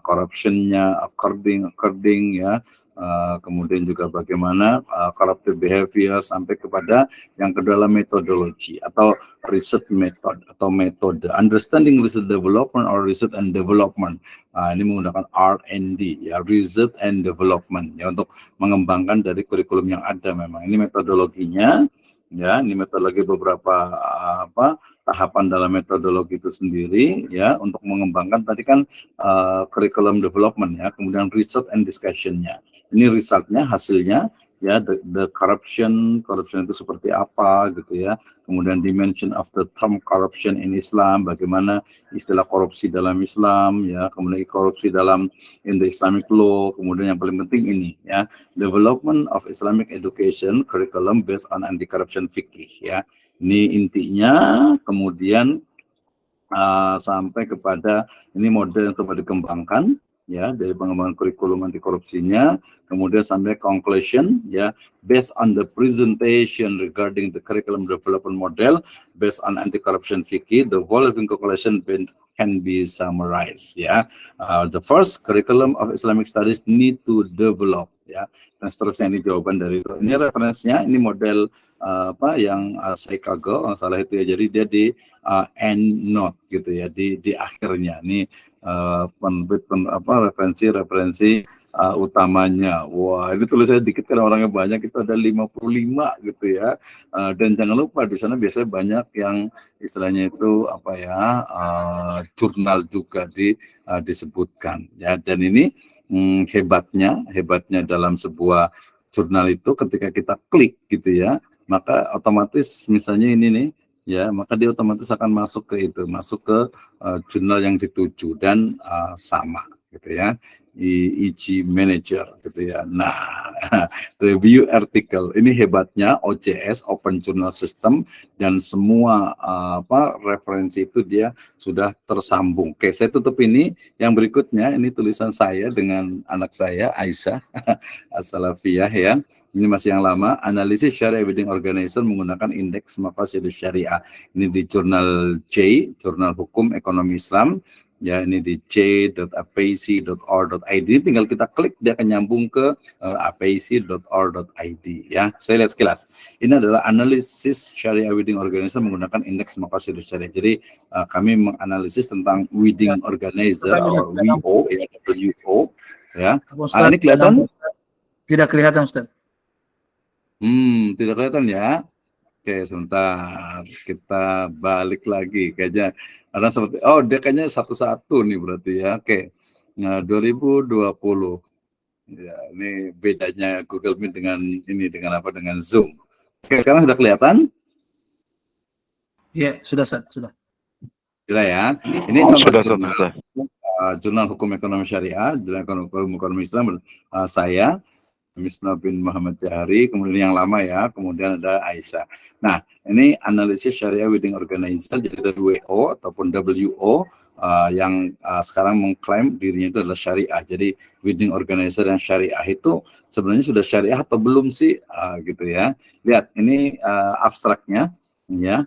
corruption-nya, according ya, kemudian juga bagaimana corruptive behavior sampai kepada yang kedua metodologi atau research method atau metode, understanding research development or research and development. Ini menggunakan R&D ya, research and development ya, untuk mengembangkan dari kurikulum yang ada. Memang ini metodologinya. Ya, ini metodologi beberapa tahapan dalam metodologi itu sendiri ya, untuk mengembangkan tadi kan curriculum development ya, kemudian research and discussion-nya. Ini resultnya, hasilnya ya, the corruption itu seperti apa gitu ya. Kemudian dimension of the term corruption in Islam, bagaimana istilah korupsi dalam Islam ya, kemudian korupsi dalam in the Islamic law, kemudian yang paling penting ini ya, development of Islamic education curriculum based on anti-corruption fikih ya. Ini intinya, kemudian sampai kepada ini model yang coba dikembangkan ya, dari pengembangan kurikulum anti korupsinya, kemudian sampai conclusion ya, based on the presentation regarding the curriculum development model based on anti corruption fikih, the following conclusion can be summarized ya. The first, curriculum of Islamic studies need to develop ya, dan seterusnya. Ini jawaban dari ini, referensinya ini model yang saya kagok salah itu ya, jadi dia di end note gitu ya, di akhirnya ini referensi utamanya. Wah, ini tulisannya dikit karena orangnya banyak, itu ada 55 gitu ya. Dan jangan lupa di sana biasanya banyak yang istilahnya itu jurnal juga disebutkan ya. Dan ini hebatnya dalam sebuah jurnal itu, ketika kita klik gitu ya, maka otomatis misalnya ini nih ya, maka dia otomatis akan masuk ke jurnal yang dituju dan sama gitu ya, EG Manager gitu ya. Nah, review artikel ini hebatnya OJS, Open Journal System, dan semua referensi itu dia sudah tersambung. Oke, saya tutup ini. Yang berikutnya ini tulisan saya dengan anak saya Aisyah As-Salafiyah ya. Ini masih yang lama, analisis syariah wedding organizer menggunakan indeks maqasidus syariah. Ini di jurnal J, Jurnal Hukum Ekonomi Islam. Ya, ini di j.apc.or.id. Tinggal kita klik, dia akan nyambung ke apc.or.id ya. Saya lihat sekilas. Ini adalah analisis syariah wedding organizer menggunakan indeks maqasidus syariah. Jadi kami menganalisis tentang wedding organizer atau WO ya, WO ya. Ini kelihatan? Tidak kelihatan, Ustaz. Tidak kelihatan ya. Oke, sebentar. Kita balik lagi. Kayaknya ada seperti, dia kayaknya satu-satu nih berarti ya. Oke. Nah, 2020. Ya, ini bedanya Google Meet dengan Zoom. Oke, sekarang sudah kelihatan? Iya, sudah, Ustaz. Sudah. Sudah ya. Ini contoh Sudah. jurnal Hukum Ekonomi Syariah, Jurnal Hukum Ekonomi Islam, saya Misna bin Muhammad Jahari, kemudian yang lama ya, kemudian ada Aisyah. Nah, ini analisis syariah wedding organizer, jadi WO ataupun WO yang sekarang mengklaim dirinya itu adalah syariah. Jadi wedding organizer yang syariah itu sebenarnya sudah syariah atau belum sih, gitu ya. Lihat, ini abstraknya ya.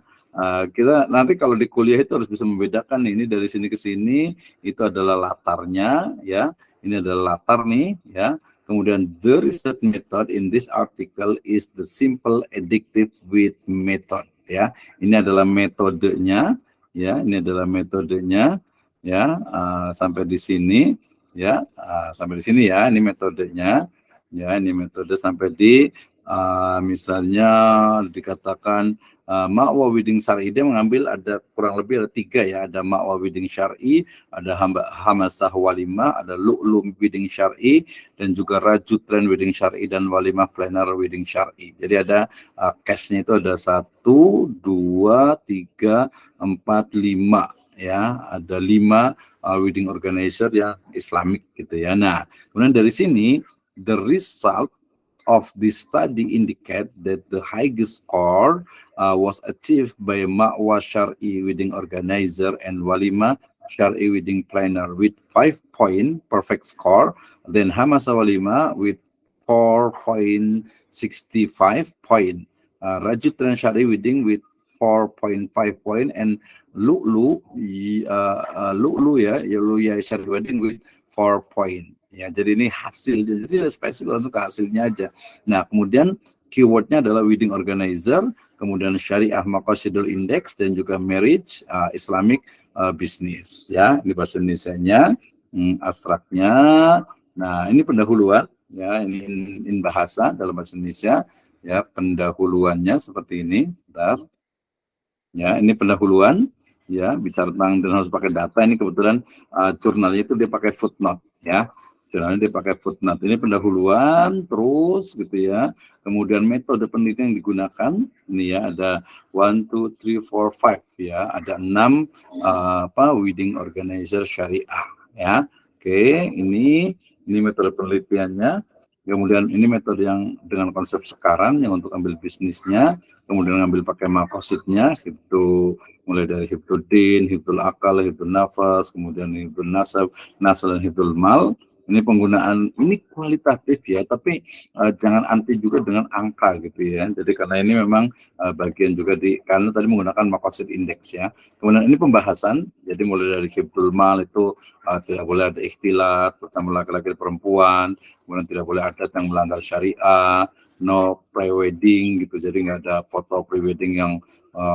Kita nanti kalau di kuliah itu harus bisa membedakan nih, ini dari sini ke sini itu adalah latarnya ya. Ini adalah latar nih ya. Kemudian the research method in this article is the simple addictive weight method ya. Ini adalah metodenya ya, sampai di sini ya, ini metodenya ya, ini metode sampai di misalnya dikatakan Ma'wa Wedding Syar'i. Dia mengambil ada kurang lebih ada 3 ya, ada Ma'wa Wedding Syar'i, ada Hamasah Walimah, ada Lu'lu Wedding Syar'i, dan juga Rajutren Wedding Syar'i dan Walimah Planner Wedding Syar'i. Jadi ada case-nya itu ada 1, 2, 3, 4, 5 ya, ada 5 wedding organizer yang Islamic gitu ya. Nah, kemudian dari sini the result of this study indicate that the highest score was achieved by Ma'wa Syar'i wedding organizer and Walima Syar'i Wedding Planner with 5 point perfect score. Then Hamasa Walima with 4.65 point. Rajut Trend Syar'i Wedding with 4.5 point, and Lu'lu ya Syar'i Wedding with 4 point. Ya, jadi ini hasil, jadi spesifik langsung ke hasilnya aja. Nah, kemudian keywordnya adalah wedding organizer, kemudian syariah maqasidul index, dan juga marriage Islamic business. Ya, ini bahasa Indonesianya, abstraknya. Nah, ini pendahuluan. Ya, ini bahasa dalam bahasa Indonesia. Ya, pendahuluannya seperti ini. Sebentar. Ya, ini pendahuluan. Ya, bicara tentang dan harus pakai data. Ini kebetulan jurnalnya itu dia pakai footnote. Ya, jurnalnya dia pakai footnote. Ini pendahuluan terus gitu ya. Kemudian metode penelitian yang digunakan. Ini ya, ada 1, 2, 3, 4, 5 ya. Ada 6 wedding organizer syariah. Ya, oke. Ini metode penelitiannya. Kemudian ini metode yang dengan konsep sekarang yang untuk ambil bisnisnya, kemudian ambil pakai maqasidnya, itu mulai dari hifdzuddin, hifdzul akal, hifdzul nafas, kemudian hifdzul nasab, nasal, dan hifdzul mal. Ini penggunaan ini kualitatif ya, tapi jangan anti juga dengan angka gitu ya. Jadi karena ini memang bagian juga karena tadi menggunakan maqasid indeks ya. Kemudian ini pembahasan, jadi mulai dari hifdzul mal itu tidak boleh ada ikhtilat bersama laki-laki perempuan, kemudian tidak boleh adat yang melanggar syariah, no pre-wedding gitu, jadi nggak ada foto pre-wedding yang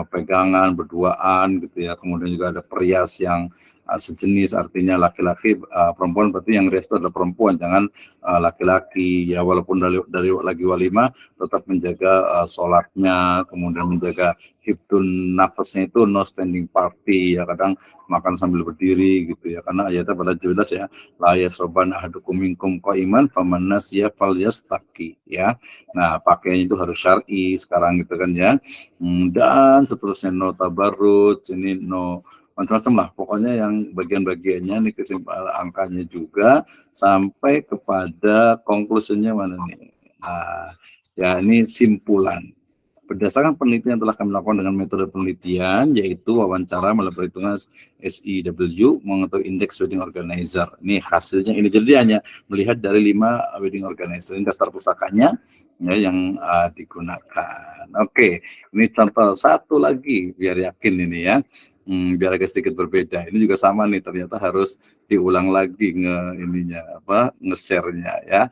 pegangan berduaan gitu ya. Kemudian juga ada perias yang sejenis, artinya laki-laki, perempuan berarti yang resto adalah perempuan, jangan laki-laki ya. Walaupun dari lagi walimah tetap menjaga sholatnya, kemudian menjaga hifdun nafasnya itu no standing party ya, kadang makan sambil berdiri gitu ya, karena ayatnya pada jelas ya, la yasroban ahadukum minkum qaiman faman nasiya falyastaqi ya. Nah, pakaiannya itu harus syar'i sekarang gitu kan ya. Dan seterusnya no tabarruj, ini no macam-macam lah, pokoknya yang bagian-bagiannya ini kesimpulan angkanya juga sampai kepada konklusinya mana nih. Nah, ya ini simpulan. Berdasarkan penelitian yang telah kami lakukan dengan metode penelitian, yaitu wawancara melalui perhitungan SEW mengetahui indeks wedding organizer. Ini hasilnya ini, jadi hanya melihat dari 5 wedding organizer. Ini daftar pustakanya ya, yang digunakan. Oke, ini contoh satu lagi biar yakin ini ya. Biar agak sedikit berbeda. Ini juga sama nih, ternyata harus diulang lagi nge-share-nya ya.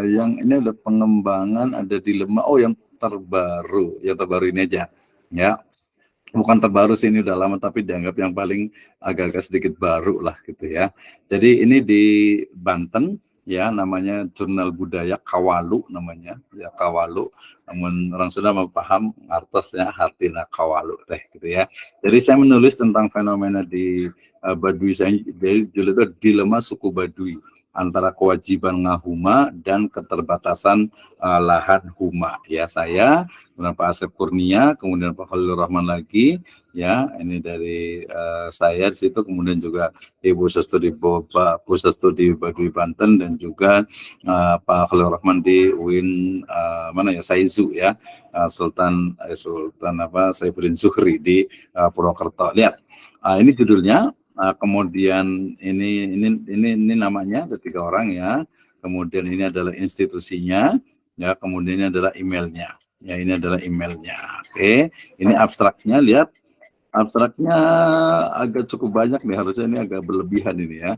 Yang ini ada pengembangan, ada dilema. Oh, yang terbaru ini aja ya. Bukan terbaru sih, ini udah lama, tapi dianggap yang paling agak-agak sedikit baru lah gitu ya. Jadi ini di Banten ya, namanya Jurnal Budaya Kawalu namanya ya, Kawalu. Namun orang sudah paham artosnya Hartina Kawalu deh gitu ya. Jadi saya menulis tentang fenomena di Baduy, saya dari judul itu dilema suku Baduy antara kewajiban ngahuma dan keterbatasan lahan huma ya. Saya kemudian Pak Asep Kurnia, kemudian Pak Khalilur Rahman lagi ya, ini dari saya di situ, kemudian juga Ibu Sestudi Baduy Banten, dan juga Pak Khalilur Rahman di UIN Saizu ya, Sultan Saifuddin Zuhri di Purwokerto. Lihat, ini judulnya. Kemudian ini namanya, ada 3 orang ya. Kemudian ini adalah institusinya ya. Kemudian ini adalah emailnya ya. Ini adalah emailnya. Oke, ini abstraknya. Lihat, abstraknya agak cukup banyak nih, harusnya ini agak berlebihan ini ya.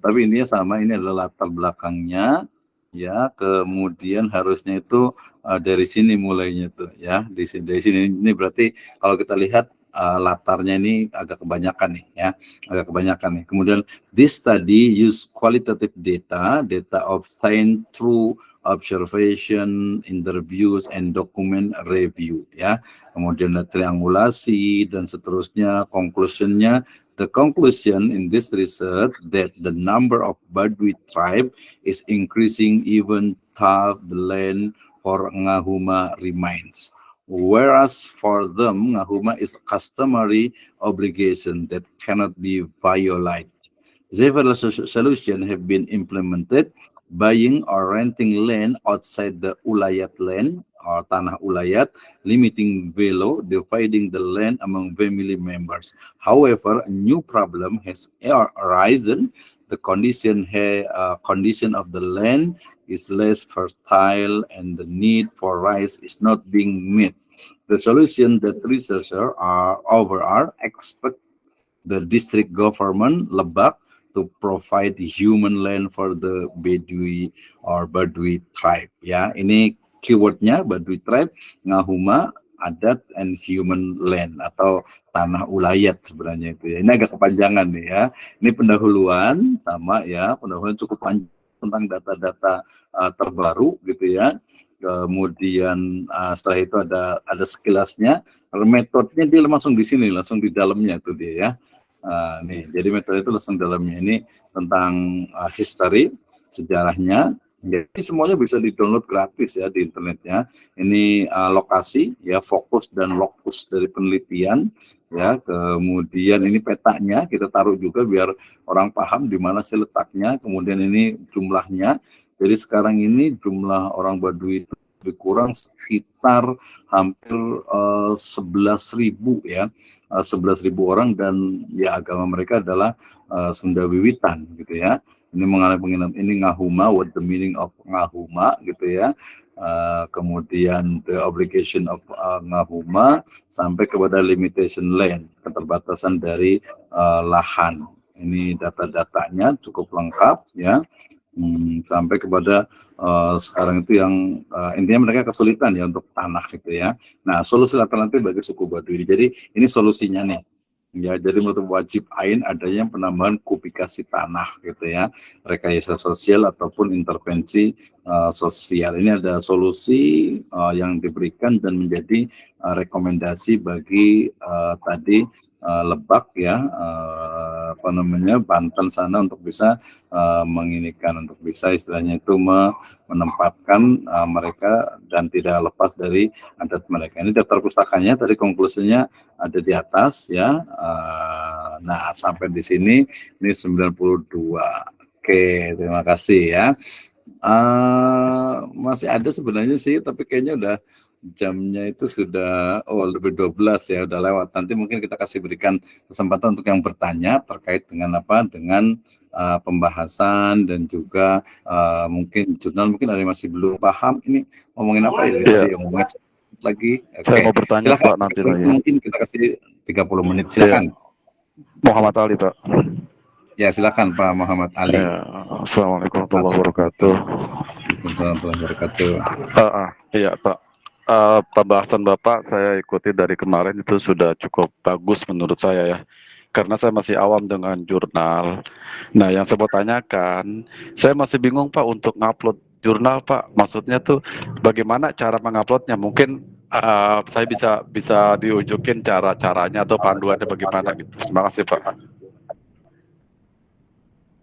Tapi ini sama, ini adalah latar belakangnya ya. Kemudian harusnya itu dari sini mulainya tuh ya. Dari sini ini berarti kalau kita lihat latarnya ini agak kebanyakan nih ya, agak kebanyakan nih. Kemudian this study use qualitative data obtained through observation, interviews, and document review ya. Kemudian triangulasi dan seterusnya. Conclusionnya, the conclusion in this research that the number of Baduy tribe is increasing even though the land for ngahuma remains. Whereas for them, ngahuma is a customary obligation that cannot be violated. Several solutions have been implemented, buying or renting land outside the ulayat land or tanah ulayat, limiting below, dividing the land among family members. However, a new problem has arisen. The condition of the land is less fertile and the need for rice is not being met. The solution that researchers are expect the district government Lebak to provide human land for the Bedouin or Badui tribe. Ya, ini keywordnya Badui tribe, ngahuma, adat, and human land atau tanah ulayat sebenarnya itu ya. Ini agak kepanjangan nih ya. Ini pendahuluan sama ya, pendahuluan cukup panjang tentang data-data terbaru gitu ya. Kemudian setelah itu ada sekilasnya, metodenya dia langsung di sini, langsung di dalamnya tuh dia ya. Nih, jadi metode itu langsung dalamnya ini tentang history, sejarahnya. Jadi semuanya bisa di-download gratis ya di internetnya. Ini lokasi ya, fokus dan lokus dari penelitian ya. Kemudian ini petanya kita taruh juga biar orang paham di mana sih letaknya. Kemudian ini jumlahnya. Jadi sekarang ini jumlah orang Baduy itu lebih kurang sekitar hampir 11.000 ya. 11.000 orang dan ya agama mereka adalah Sunda Wiwitan gitu ya. Ini mengalami penginapan ini ngahuma, what the meaning of ngahuma gitu ya. Kemudian the obligation of ngahuma sampai kepada limitation land, keterbatasan dari lahan. Ini data-datanya cukup lengkap ya. Sampai kepada sekarang itu yang intinya mereka kesulitan ya untuk tanah gitu ya. Nah, solusi alternatif bagi suku Baduy. Jadi ini solusinya nih. Ya, jadi menurut wajib ain adanya penambahan kubikasi tanah gitu ya, rekayasa sosial ataupun intervensi sosial. Ini ada solusi yang diberikan dan menjadi rekomendasi bagi tadi Lebak ya, Banten sana untuk bisa menginikan, untuk bisa istilahnya itu menempatkan mereka dan tidak lepas dari adat mereka. Ini daftar pustakanya tadi konklusinya ada di atas ya. Nah, sampai di sini ini 92. Oke, terima kasih ya. Masih ada sebenarnya sih, tapi kayaknya udah jamnya itu sudah lebih 12 ya, udah lewat. Nanti mungkin kita kasih berikan kesempatan untuk yang bertanya terkait dengan apa, dengan pembahasan dan juga mungkin jurnal, mungkin ada yang masih belum paham ini ngomongin apa ya, tadi yang ngomongin lagi. Saya mau bertanya silakan, Pak nanti lagi. mungkin kita kasih 30 menit, silakan. Muhammad Ali Pak. Ya, silakan Pak Muhammad Ali. Assalamualaikum warahmatullahi wabarakatuh. Warahmatullahi wabarakatuh. Iya Pak. Pembahasan Bapak saya ikuti dari kemarin itu sudah cukup bagus menurut saya ya. Karena saya masih awam dengan jurnal. Nah, yang saya mau tanyakan, saya masih bingung Pak untuk ngupload jurnal Pak. Maksudnya tuh bagaimana cara menguploadnya? Mungkin saya bisa diunjukin cara-caranya atau panduannya bagaimana gitu. Terima kasih Pak.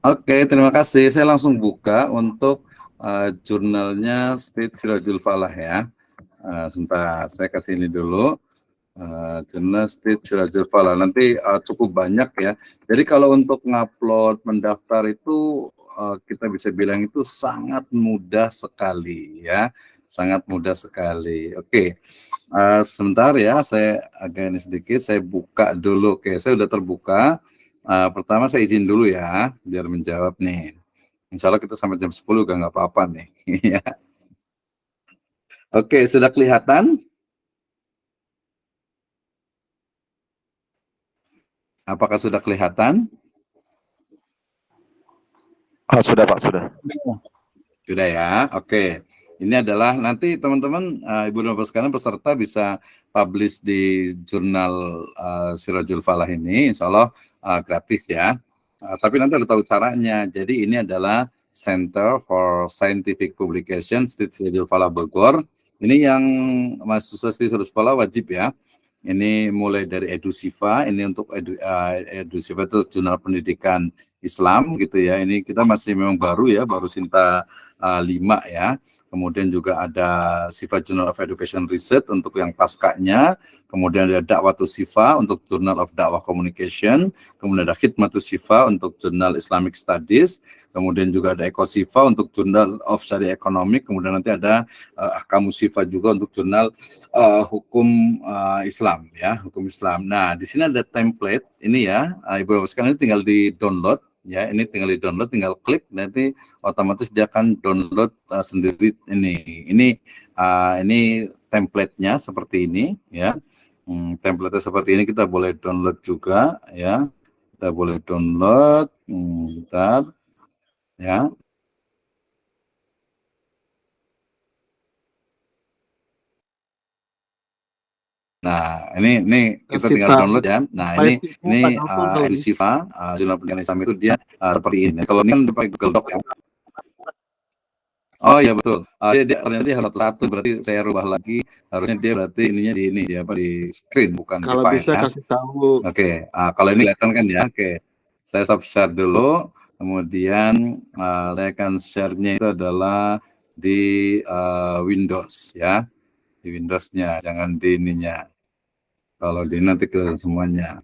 Oke, terima kasih. Saya langsung buka untuk jurnalnya State Sirajul Falah ya. Sebentar, saya kasih ini dulu. Jurnal State Sirajul Falah. Nanti cukup banyak ya. Jadi kalau untuk ngupload, mendaftar itu kita bisa bilang itu sangat mudah sekali ya. Sangat mudah sekali. Oke, sebentar ya. Saya agak ini sedikit. Saya buka dulu. Oke, saya udah terbuka. Pertama saya izin dulu ya, biar menjawab nih. Insya Allah kita sampai jam 10 nggak apa-apa nih. Ya. Oke, sudah kelihatan? Apakah sudah kelihatan? Sudah Pak, sudah. Sudah ya, oke. Ini adalah nanti teman-teman, Ibu dan Bapak sekalian peserta bisa publish di jurnal Sirajul Falah ini, insya Allah gratis ya. Tapi nanti harus tahu caranya. Jadi ini adalah Center for Scientific Publication State Sirajul Falah Bogor. Ini yang mahasiswa State Sirajul Falah wajib ya. Ini mulai dari EduSiva, ini untuk EduSiva itu jurnal pendidikan Islam gitu ya. Ini kita masih memang baru ya, baru Sinta 5 ya. kemudian juga ada Sifa Journal of Education Research untuk yang paskanya, kemudian ada Da'watus Sifa untuk Journal of Dakwah Communication, kemudian ada Khidmatus Sifa untuk Jurnal Islamic Studies, kemudian juga ada Eko Sifa untuk Journal of Syariah Economic, kemudian nanti ada Ahkamus Sifa juga untuk Jurnal Hukum Islam, ya, Hukum Islam. Nah, di sini ada template ini ya, Ibu Bapak sekalian, ini tinggal di download. Ya, ini tinggal di download, tinggal klik, nanti otomatis dia akan download sendiri ini template-nya seperti ini, ya. Template-nya seperti ini kita boleh download juga, ya. Kita boleh download, bentar, ya. Nah, ini kita tinggal download ya. Nah, ini Sifa, Jurnal Pendidikan Islam itu dia seperti ini. Kalau ini kan pakai Google Doc ya. Oh iya betul. Ternyata dia harus satu, berarti saya rubah lagi. Harusnya dia berarti ininya di ini, apa di screen bukan Kalau di file. bisa Ya. kasih tahu. Oke. Kalau ini kelihatan kan ya. Oke. Saya stop share dulu. Kemudian saya akan share-nya itu adalah di Windows ya. Di Windows-nya, jangan di ininya. Kalau di nanti ke semuanya.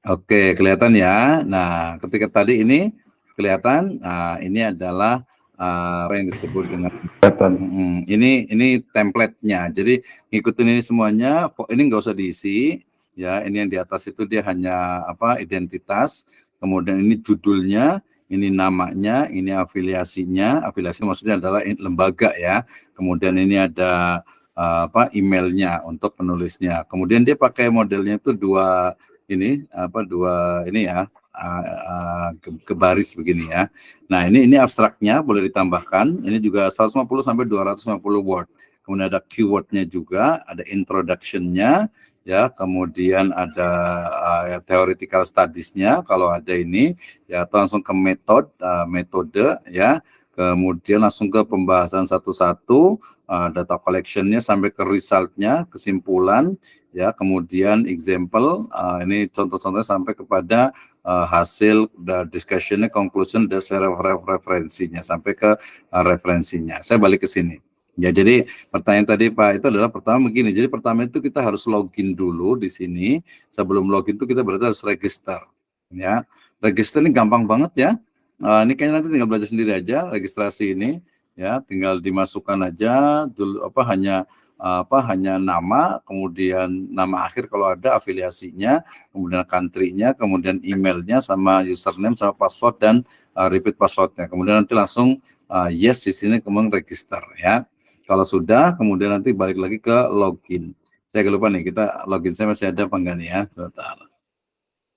Oke, kelihatan ya. Nah, ketika tadi ini kelihatan, nah ini adalah apa yang disebut dengan ini template-nya. Jadi ngikutin ini semuanya. Ini nggak usah diisi. Ya, ini yang di atas itu dia hanya apa identitas. Kemudian ini judulnya. Ini namanya, ini afiliasinya. Afiliasi maksudnya adalah lembaga ya. Kemudian ini ada emailnya untuk penulisnya. Kemudian dia pakai modelnya itu dua ini ya ke baris begini ya. Nah ini abstraknya boleh ditambahkan. Ini juga 150 sampai 250 word. Kemudian ada keywordnya juga, ada introduction-nya. Ya, kemudian ada theoretical studies-nya kalau ada ini ya, atau langsung ke metode ya, kemudian langsung ke pembahasan satu-satu, data collection-nya sampai ke result-nya, kesimpulan ya, kemudian example, ini contoh-contohnya sampai kepada hasil discussion-nya, conclusion, dan referensinya sampai ke referensinya. Saya balik ke sini. Ya, jadi pertanyaan tadi Pak itu adalah pertama begini. Jadi pertama itu kita harus login dulu di sini. Sebelum login itu kita berarti harus register. Ya, register ini gampang banget ya. Ini kayaknya nanti tinggal belajar sendiri aja registrasi ini. Ya, tinggal dimasukkan aja dulu hanya nama, kemudian nama akhir kalau ada, afiliasinya, kemudian country-nya, kemudian emailnya sama username sama password dan repeat passwordnya. Kemudian nanti langsung yes di sini kemudian register ya. Kalau sudah, kemudian nanti balik lagi ke login. Saya lupa nih, kita login saya masih ada apa enggak nih ya? Bentar.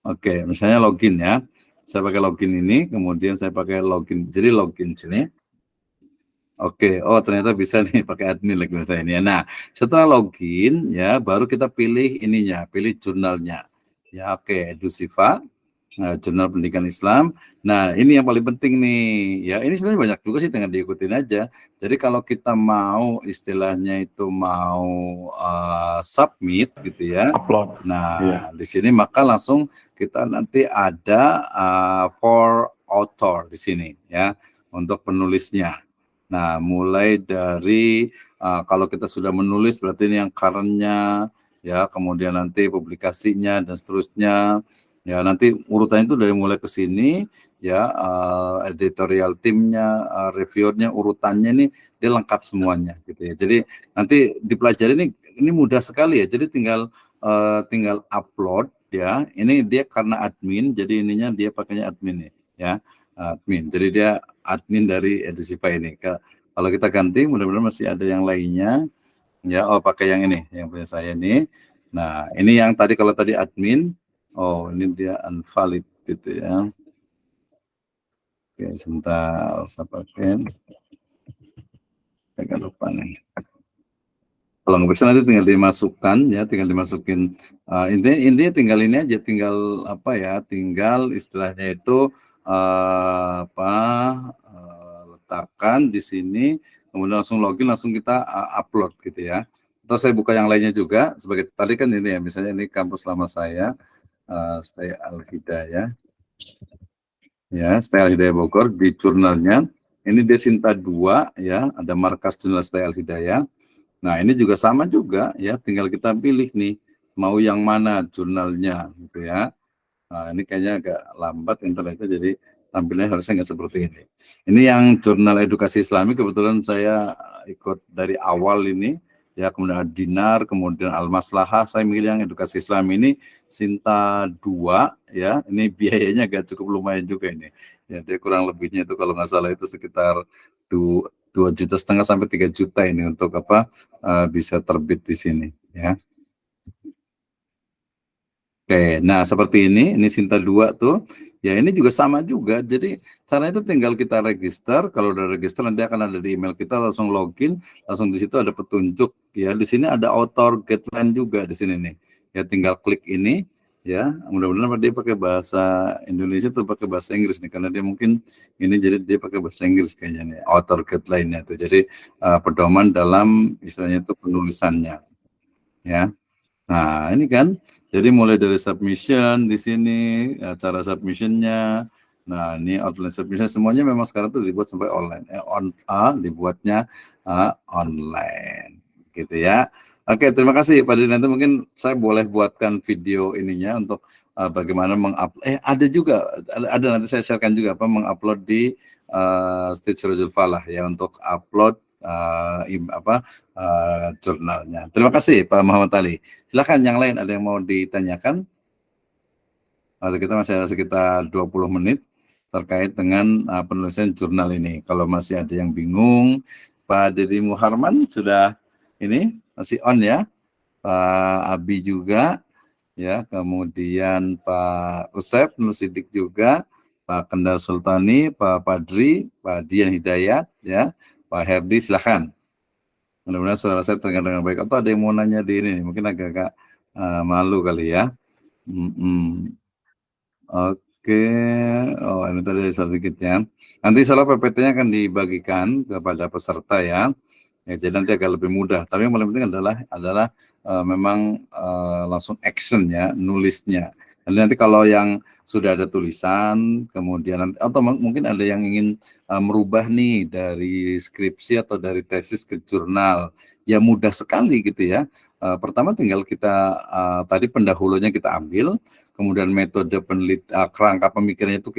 Oke, misalnya login ya. Saya pakai login ini, kemudian saya pakai login. Jadi login sini. Oke, oh ternyata bisa nih pakai admin lagi saya ini ya. Nah, setelah login ya, baru kita pilih ininya, pilih jurnalnya. Ya, oke, Edusifa. Jurnal Pendidikan Islam. Nah, ini yang paling penting nih. Ya, ini sebenarnya banyak juga sih, tinggal diikutin aja. Jadi kalau kita mau istilahnya itu mau submit gitu ya. Upload. Nah, Iya. di sini maka langsung kita nanti ada for author di sini ya, untuk penulisnya. Nah, mulai dari kalau kita sudah menulis berarti ini yang current-nya ya, kemudian nanti publikasinya dan seterusnya. Ya, nanti urutannya itu dari mulai ke sini ya, editorial timnya, reviewernya, urutannya ini dia lengkap semuanya gitu ya. Jadi nanti dipelajari ini mudah sekali ya. Jadi tinggal upload ya. Ini dia karena admin, jadi ininya dia pakainya admin ya. Admin. Jadi dia admin dari Edusifa ini. Kalau kita ganti, mudah-mudahan masih ada yang lainnya. Ya, oh pakai yang ini, yang punya saya ini. Nah, ini yang tadi kalau tadi admin. Oh, ini dia invalid gitu ya. Oke, sebentar saya pakai. Saya lupa nih. Kalau nggak bisa nanti tinggal dimasukkan ya, tinggal dimasukin. Intinya tinggal ini aja, tinggal apa ya, tinggal istilahnya itu letakkan di sini, kemudian langsung login, langsung kita upload gitu ya. Atau saya buka yang lainnya juga, sebagai tadi kan ini ya, misalnya ini kampus lama saya. Saya Al-Hidayah. ya, Style Hidayah Bogor di jurnalnya. Ini dia Sinta 2 ya, ada markas jurnal Style Hidayah. Nah, ini juga sama juga ya, tinggal kita pilih nih mau yang mana jurnalnya gitu ya. Nah, ini kayaknya agak lambat internetnya, jadi tampilnya harusnya nggak seperti ini. Ini yang jurnal edukasi Islami, kebetulan saya ikut dari awal ini, ya, kemudian Dinar, kemudian Al-Maslahah, saya milih yang edukasi Islam ini, Sinta 2, ya, ini biayanya agak cukup lumayan juga ini. Ya, dia kurang lebihnya itu kalau nggak salah itu sekitar 2,5 juta sampai 3 juta ini untuk apa bisa terbit di sini, ya. Oke, nah seperti ini Sinta 2 tuh, ya ini juga sama juga. Jadi caranya itu tinggal kita register. Kalau udah register nanti akan ada di email kita, langsung login, langsung di situ ada petunjuk. Ya di sini ada author guideline juga di sini nih. Ya tinggal klik ini, ya. Mudah-mudahan dia pakai bahasa Indonesia tuh pakai bahasa Inggris nih, karena dia mungkin ini jadi dia pakai bahasa Inggris kayaknya nih, author guideline-nya tuh. Jadi pedoman dalam istilahnya itu penulisannya, ya. Nah, ini kan, jadi mulai dari submission di sini, cara submissionnya. Nah, ini outline submission semuanya memang sekarang tuh dibuat sampai online, dibuatnya online, gitu ya. Oke, terima kasih Pak Didi. Nanti mungkin saya boleh buatkan video ininya untuk bagaimana mengupload. Ada juga, ada nanti saya sharekan juga mengupload di Stage Rojul Falah ya, untuk upload jurnalnya. Terima kasih Pak Muhammad Ali. Silakan yang lain, ada yang mau ditanyakan? Kita masih ada sekitar 20 menit terkait dengan penulisan jurnal ini. Kalau masih ada yang bingung, Pak Deddy Muharman sudah ini masih on ya. Pak Abi juga ya, kemudian Pak Usep Nur Sidik juga, Pak Kendal Sultani, Pak Padri, Pak Dian Hidayat ya, Pak Herdi, silakan. Mudah-mudahan suara saya terdengar dengan baik. Atau ada yang mau nanya di ini, mungkin agak-agak malu kali ya. Oke, oh ini tadi sedikitnya. Nanti salah PPT-nya akan dibagikan kepada peserta ya. Ya, jadi nanti agak lebih mudah. Tapi yang paling penting adalah memang langsung action ya, nulisnya. Nanti kalau yang sudah ada tulisan, kemudian atau mungkin ada yang ingin merubah nih dari skripsi atau dari tesis ke jurnal, ya mudah sekali gitu ya. Pertama tinggal kita tadi pendahulunya kita ambil, kemudian metode kerangka pemikirannya itu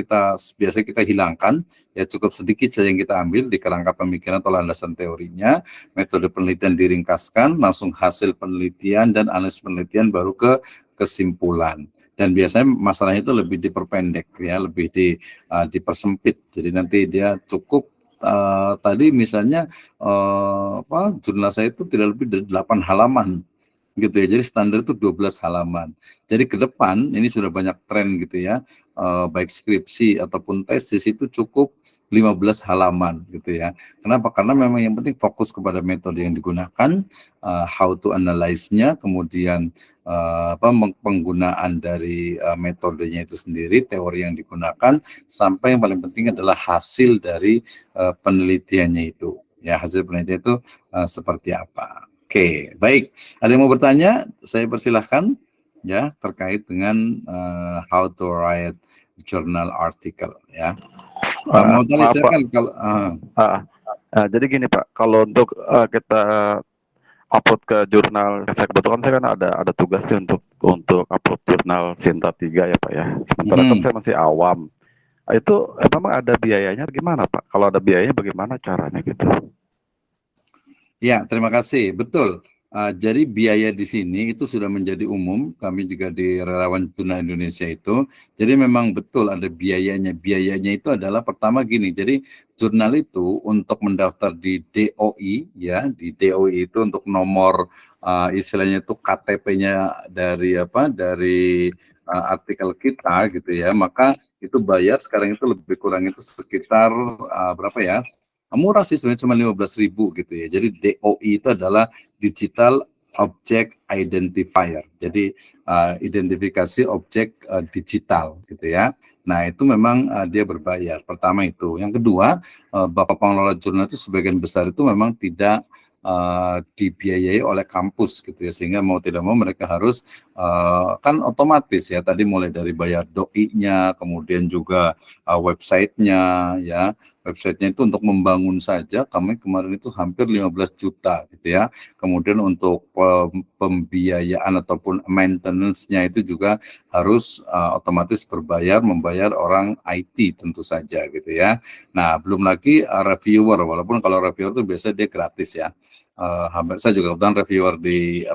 biasanya kita hilangkan, ya cukup sedikit saja yang kita ambil di kerangka pemikiran atau landasan teorinya, metode penelitian diringkaskan, langsung hasil penelitian dan analisis penelitian baru ke kesimpulan. Dan biasanya masalahnya itu lebih diperpendek ya, lebih dipersempit. Jadi nanti dia cukup tadi misalnya jurnal saya itu tidak lebih dari 8 halaman gitu ya. Jadi standar itu 12 halaman. Jadi ke depan ini sudah banyak tren gitu ya. Baik skripsi ataupun tesis itu cukup 15 halaman gitu ya. Kenapa? Karena memang yang penting fokus kepada metode yang digunakan, how to analyze-nya, kemudian penggunaan dari metodenya itu sendiri, teori yang digunakan, sampai yang paling penting adalah hasil dari penelitiannya itu. Ya, hasil penelitian itu seperti apa. Oke, baik. Ada yang mau bertanya? Saya persilahkan ya terkait dengan how to write journal article ya. Mau tanya silakan kalau jadi gini Pak, kalau untuk kita upload ke jurnal, saya kebetulan saya kan ada tugas sih untuk upload jurnal Sinta 3 ya Pak ya. Sementara kan saya masih awam. Itu memang ada biayanya gimana Pak? Kalau ada biayanya bagaimana caranya gitu? Ya, terima kasih. Betul. Jadi biaya di sini itu sudah menjadi umum, kami juga di Relawan Jurnal Indonesia itu. Jadi memang betul ada biayanya. Biayanya itu adalah pertama gini, jadi jurnal itu untuk mendaftar di DOI, ya, di DOI itu untuk nomor istilahnya itu KTP-nya dari artikel kita gitu ya, maka itu bayar sekarang itu lebih kurang itu sekitar berapa ya? Murah sih sebenarnya, cuma 15.000 gitu ya. Jadi DOI itu adalah Digital Object Identifier. Jadi identifikasi objek digital gitu ya. Nah, itu memang dia berbayar. Pertama itu. Yang kedua, Bapak Pengelola Jurnal itu sebagian besar itu memang tidak dibiayai oleh kampus gitu ya, sehingga mau tidak mau mereka harus kan otomatis ya, tadi mulai dari bayar doi-nya, kemudian juga websitenya ya. Websitenya itu untuk membangun saja kami kemarin itu hampir 15 juta gitu ya. Kemudian untuk pembiayaan ataupun maintenance-nya itu juga harus otomatis membayar orang IT tentu saja gitu ya. Nah, belum lagi reviewer, walaupun kalau reviewer itu biasanya dia gratis ya. Saya juga kebetulan reviewer di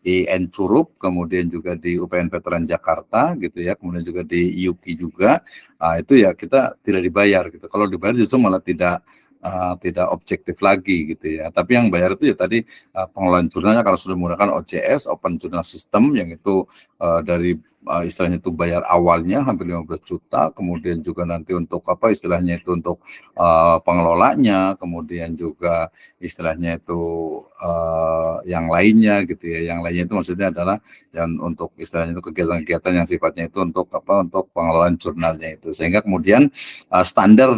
IN Curup, kemudian juga di UPN Veteran Jakarta gitu ya, kemudian juga di IUKI juga. Itu ya kita tidak dibayar gitu. Kalau dibayar justru malah tidak objektif lagi gitu ya. Tapi yang bayar itu ya tadi pengelolaan jurnalnya, kalau sudah menggunakan OJS, Open Journal System, yang itu dari istilahnya itu bayar awalnya hampir 15 juta, kemudian juga nanti untuk istilahnya itu untuk pengelolanya, kemudian juga istilahnya itu yang lainnya gitu ya. Yang lainnya itu maksudnya adalah yang untuk istilahnya itu kegiatan-kegiatan yang sifatnya itu untuk untuk pengelolaan jurnalnya itu. Sehingga kemudian standar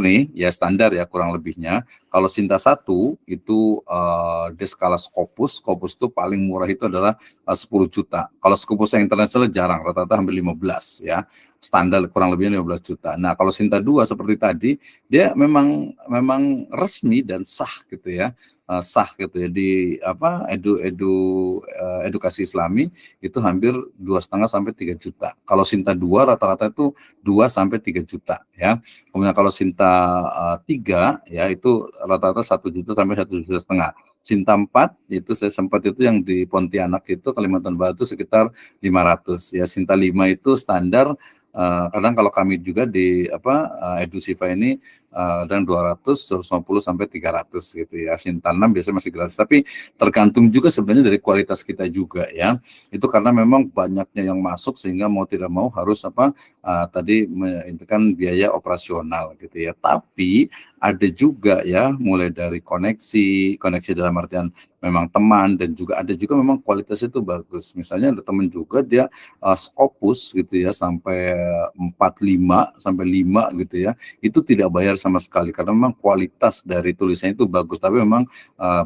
ya kurang lebihnya. Kalau Sinta 1 itu di skala Scopus itu paling murah itu adalah 10 juta. Kalau Scopus yang internasional jarang, rata-rata hampir 15 ya. Standar kurang lebihnya 15 juta. Nah, kalau Sinta 2 seperti tadi, dia memang resmi dan sah gitu ya. Sah gitu ya di edukasi Islami itu hampir 2,5 sampai 3 juta. Kalau Sinta 2 rata-rata itu 2 sampai 3 juta ya. Kemudian kalau Sinta 3 ya itu rata-rata 1 juta sampai 1,5 juta. Sinta 4 itu saya sempat itu yang di Pontianak itu Kalimantan Barat itu sekitar 500 ya. Sinta 5 itu standar kadang kalau kami juga di Edusiva ini dan 200, 150 sampai 300 gitu ya. Sinta 6 biasanya masih gratis, tapi tergantung juga sebenarnya dari kualitas kita juga ya. Itu karena memang banyaknya yang masuk sehingga mau tidak mau harus tadi itu kan biaya operasional gitu ya. Tapi ada juga ya mulai dari koneksi dalam artian memang teman, dan juga ada juga memang kualitasnya itu bagus. Misalnya ada teman juga dia Scopus gitu ya sampai 4, 5 sampai 5 gitu ya. Itu tidak bayar sama sekali karena memang kualitas dari tulisannya itu bagus, tapi memang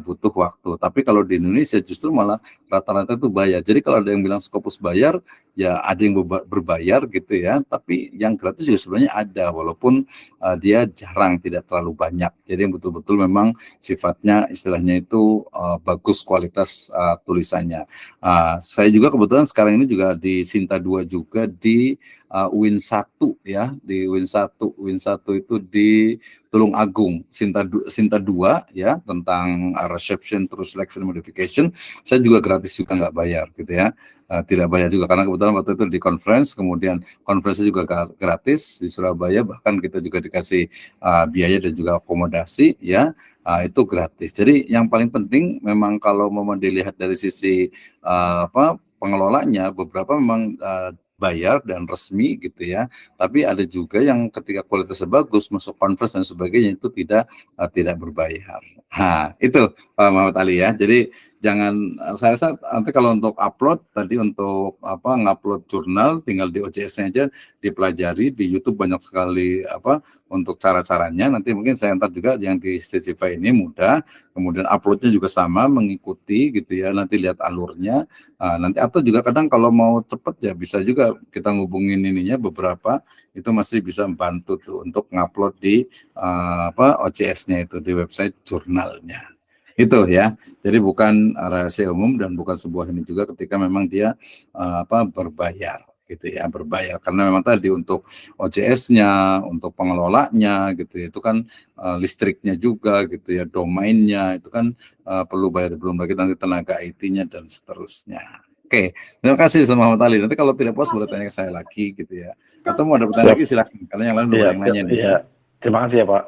butuh waktu. Tapi kalau di Indonesia justru malah rata-rata itu bayar. Jadi kalau ada yang bilang Scopus bayar, ya ada yang berbayar gitu ya, tapi yang gratis juga sebenarnya ada, walaupun dia jarang, tidak terlalu banyak. Jadi yang betul-betul memang sifatnya istilahnya itu bagus kualitas tulisannya. Saya juga kebetulan sekarang ini juga di Sinta 2 juga di Win 1 ya, di Win 1 itu di Tulung Agung. Sinta 2 ya tentang reception through selection modification, saya juga gratis juga, nggak bayar gitu ya. Tidak bayar juga karena kebetulan waktu itu di conference, kemudian conference juga gratis di Surabaya, bahkan kita juga dikasih biaya dan juga akomodasi ya. Itu gratis. Jadi yang paling penting memang kalau mau dilihat dari sisi pengelolanya, beberapa memang bayar dan resmi gitu ya, tapi ada juga yang ketika kualitasnya bagus masuk conference dan sebagainya itu tidak berbayar. Itu Pak Muhammad Ali ya. Jadi jangan, saya rasa nanti kalau untuk upload tadi, untuk ngupload jurnal tinggal di OJS-nya aja dipelajari, di YouTube banyak sekali untuk cara-caranya. Nanti mungkin saya antar juga yang di Stagify ini mudah, kemudian uploadnya juga sama, mengikuti gitu ya, nanti lihat alurnya. Nanti atau juga kadang kalau mau cepet ya bisa juga kita ngubungin ininya, beberapa itu masih bisa membantu tuh untuk ngupload di OJS-nya itu di website jurnalnya. Itu ya. Jadi bukan rahasia umum dan bukan sebuah ini juga ketika memang dia berbayar gitu ya, berbayar karena memang tadi untuk OJS-nya, untuk pengelolanya gitu ya, itu kan listriknya juga gitu ya, domainnya itu kan perlu bayar, belum lagi nanti tenaga IT-nya dan seterusnya. Oke, terima kasih sama Muhammad Ali. Nanti kalau tidak puas boleh tanya ke saya lagi gitu ya. Atau mau ada pertanyaan lagi silakan, karena yang lain udah banyak nanya nih. Iya, terima kasih ya Pak.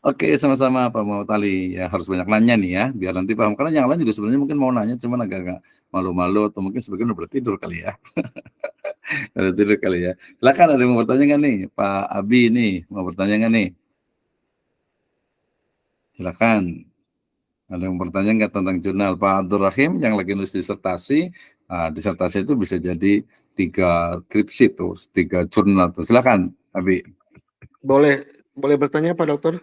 Oke, sama-sama Pak Muhammad Ali. Ya harus banyak nanya nih ya, biar nanti paham. Karena yang lain juga sebenarnya mungkin mau nanya, cuman agak-agak malu-malu atau mungkin sebagian udah bertidur kali ya. Udah tidur kali ya. Silakan, ada yang mau bertanya nggak nih? Pak Abi nih, mau bertanya nggak nih? Silakan. Ada yang bertanya nggak tentang jurnal? Pak Abdul Rahim yang lagi nulis disertasi, disertasi itu bisa jadi 3 skripsi tuh, 3 jurnal tuh. Silakan, Abi. Boleh bertanya Pak Dokter?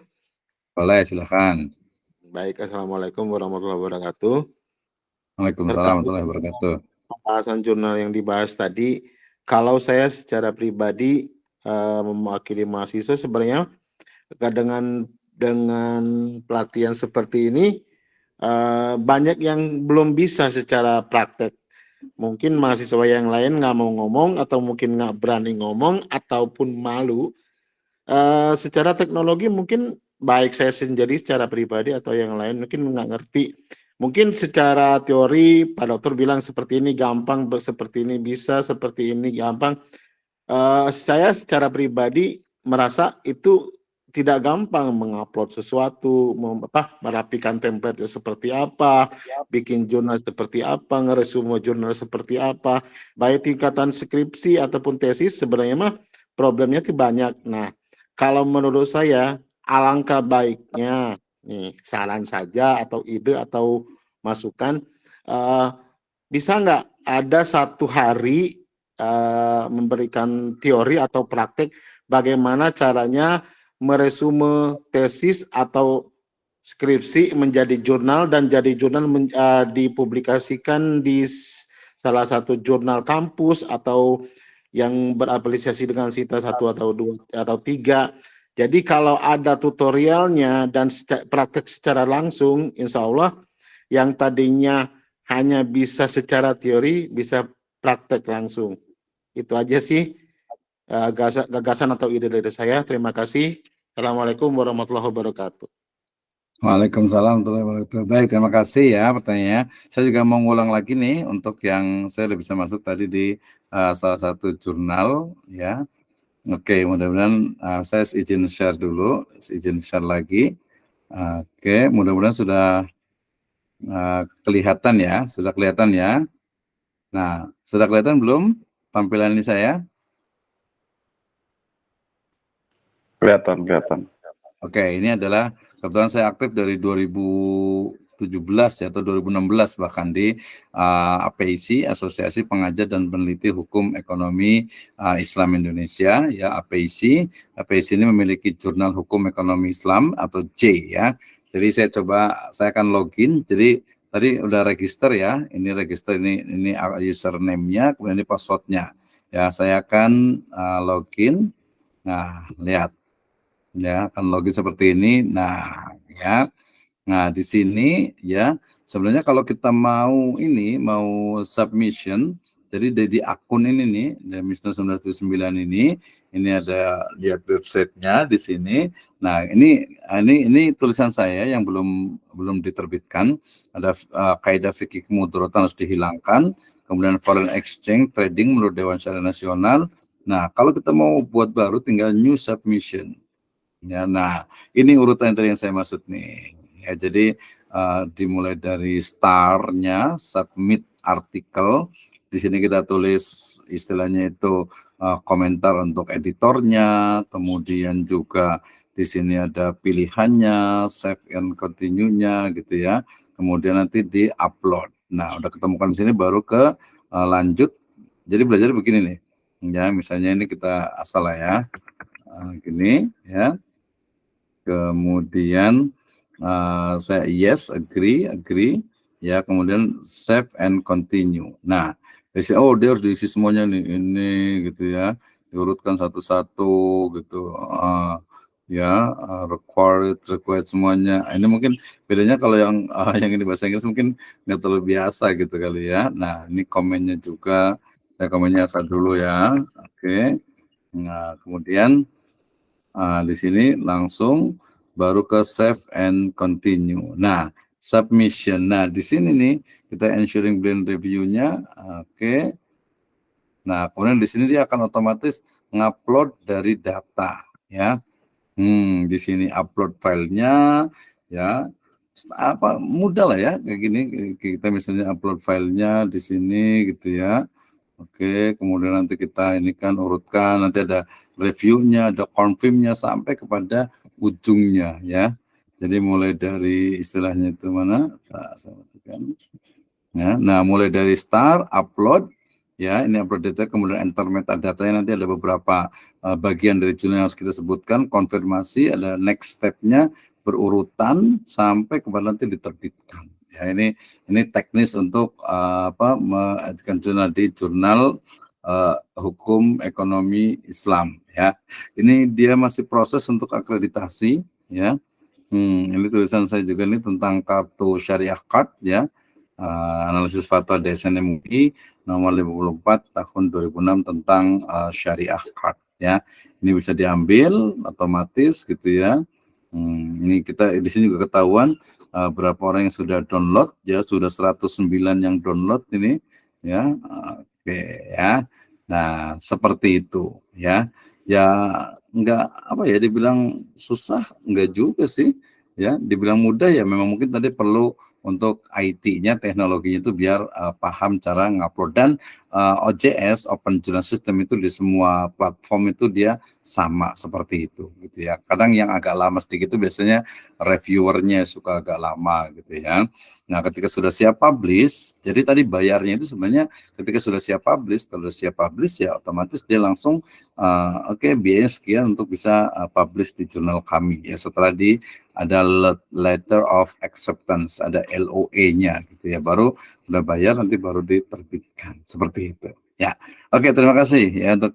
Boleh, silakan. Baik, Assalamualaikum warahmatullahi wabarakatuh. Waalaikumsalam Terkait warahmatullahi wabarakatuh. pembahasan jurnal yang dibahas tadi, kalau saya secara pribadi mewakili mahasiswa sebenarnya dengan pelatihan seperti ini banyak yang belum bisa secara praktek. Mungkin mahasiswa yang lain nggak mau ngomong atau mungkin nggak berani ngomong ataupun malu. Secara teknologi mungkin baik saya sendiri secara pribadi atau yang lain mungkin nggak ngerti. Mungkin secara teori Pak Dokter bilang seperti ini gampang, seperti ini bisa, seperti ini gampang. Saya secara pribadi merasa itu tidak gampang mengupload sesuatu, merapikan template seperti apa, bikin jurnal seperti apa, ngeresume jurnal seperti apa. Baik tingkatan skripsi ataupun tesis sebenarnya mah problemnya itu banyak. Nah, kalau menurut saya alangkah baiknya nih saran saja atau ide atau masukan bisa nggak ada satu hari memberikan teori atau praktek bagaimana caranya meresume tesis atau skripsi menjadi jurnal dan jadi jurnal dipublikasikan di salah satu jurnal kampus atau yang berafiliasi dengan SITA 1 atau 2 atau 3. Jadi kalau ada tutorialnya dan praktek secara langsung, insya Allah yang tadinya hanya bisa secara teori bisa praktek langsung. Itu aja sih gagasan atau ide dari saya. Terima kasih. Assalamualaikum warahmatullahi wabarakatuh. Waalaikumsalam warahmatullahi wabarakatuh. Baik, terima kasih ya pertanyaannya. Saya juga mau ngulang lagi nih untuk yang saya udah bisa masuk tadi di salah satu jurnal ya. Oke, mudah-mudahan saya izin share dulu, izin share lagi. Oke, mudah-mudahan sudah kelihatan ya, sudah kelihatan ya. Nah, sudah kelihatan belum tampilan ini saya? Kelihatan. Oke, ini adalah kebetulan saya aktif dari 2017 ya atau 2016 bahkan di APIC, Asosiasi Pengajar dan Peneliti Hukum Ekonomi Islam Indonesia ya, APIC. APIC ini memiliki Jurnal Hukum Ekonomi Islam atau J ya. Jadi saya akan login. Jadi tadi udah register ya. Ini register ini username-nya, kemudian ini password-nya. Ya, saya akan login. Nah, lihat. Ya, akan login seperti ini. Nah, ya. Nah, di sini ya, sebenarnya kalau kita mau submission, jadi dari akun ini nih, Misno 1979 ini ada lihat websitenya di sini. Nah, ini tulisan saya yang belum diterbitkan. Ada kaidah fikih kemudaratan harus dihilangkan, kemudian foreign exchange trading menurut Dewan Syariah Nasional. Nah, kalau kita mau buat baru tinggal new submission. Ya, nah ini urutan dari yang saya maksud nih. Ya, jadi dimulai dari start-nya, submit artikel. Di sini kita tulis istilahnya itu komentar untuk editornya, kemudian juga di sini ada pilihannya, save and continue-nya gitu ya. Kemudian nanti di-upload. Nah, udah ketemukan di sini baru ke lanjut. Jadi belajar begini nih. Ya, misalnya ini kita asal ya. Gini ya. Kemudian saya yes, agree, ya, kemudian save and continue. Nah, dia harus diisi semuanya nih, ini gitu ya, diurutkan satu-satu gitu, required semuanya. Ini mungkin bedanya kalau yang ini bahasa Inggris mungkin nggak terlalu biasa gitu kali ya. Nah, ini komennya juga, saya komennya dulu ya, oke. Nah, kemudian di sini langsung baru ke save and continue. Nah, submission. Nah, di sini nih kita ensuring blend review-nya. Oke. Nah, kemudian di sini dia akan otomatis ngupload dari data ya. Di sini upload filenya ya. Mudah lah ya kayak gini. Kita misalnya upload filenya di sini gitu ya. Oke, kemudian nanti kita ini kan urutkan, nanti ada reviewnya, ada confirmnya sampai kepada ujungnya ya. Jadi mulai dari istilahnya itu mana? Ya, nah, mulai dari start, upload, ya, ini upload data, kemudian enter metadata-nya, nanti ada beberapa bagian dari jurnal yang harus kita sebutkan, konfirmasi, ada next step-nya, berurutan sampai kepada nanti diterbitkan. Ya, ini teknis untuk mengeditkan jurnal di jurnal hukum ekonomi Islam, ya. Ini dia masih proses untuk akreditasi, ya. Ini tulisan saya juga ini tentang kartu syariah card, ya. Analisis fatwa DSN MUI nomor 54 tahun 2006 tentang syariah card, ya. Ini bisa diambil otomatis gitu, ya. Ini kita di sini juga ketahuan berapa orang yang sudah download, ya, sudah 109 yang download ini, ya. Oke, ya. Nah, seperti itu, ya. Ya enggak apa ya, dibilang susah enggak juga sih, ya. Dibilang mudah ya memang mungkin tadi perlu untuk IT-nya, teknologinya itu biar paham cara ngupload, dan OJS Open Journal System itu di semua platform itu dia sama seperti itu gitu, ya. Kadang yang agak lama sedikit itu biasanya reviewernya suka agak lama gitu, ya. Nah, ketika sudah siap publish, jadi tadi bayarnya itu sebenarnya ketika sudah siap publish, kalau sudah siap publish ya otomatis dia langsung oke, biaya sekian untuk bisa publish di jurnal kami, ya. Setelah ada letter of acceptance, ada LOE-nya gitu, ya, baru udah bayar nanti baru diterbitkan seperti itu, ya. Oke, terima kasih ya untuk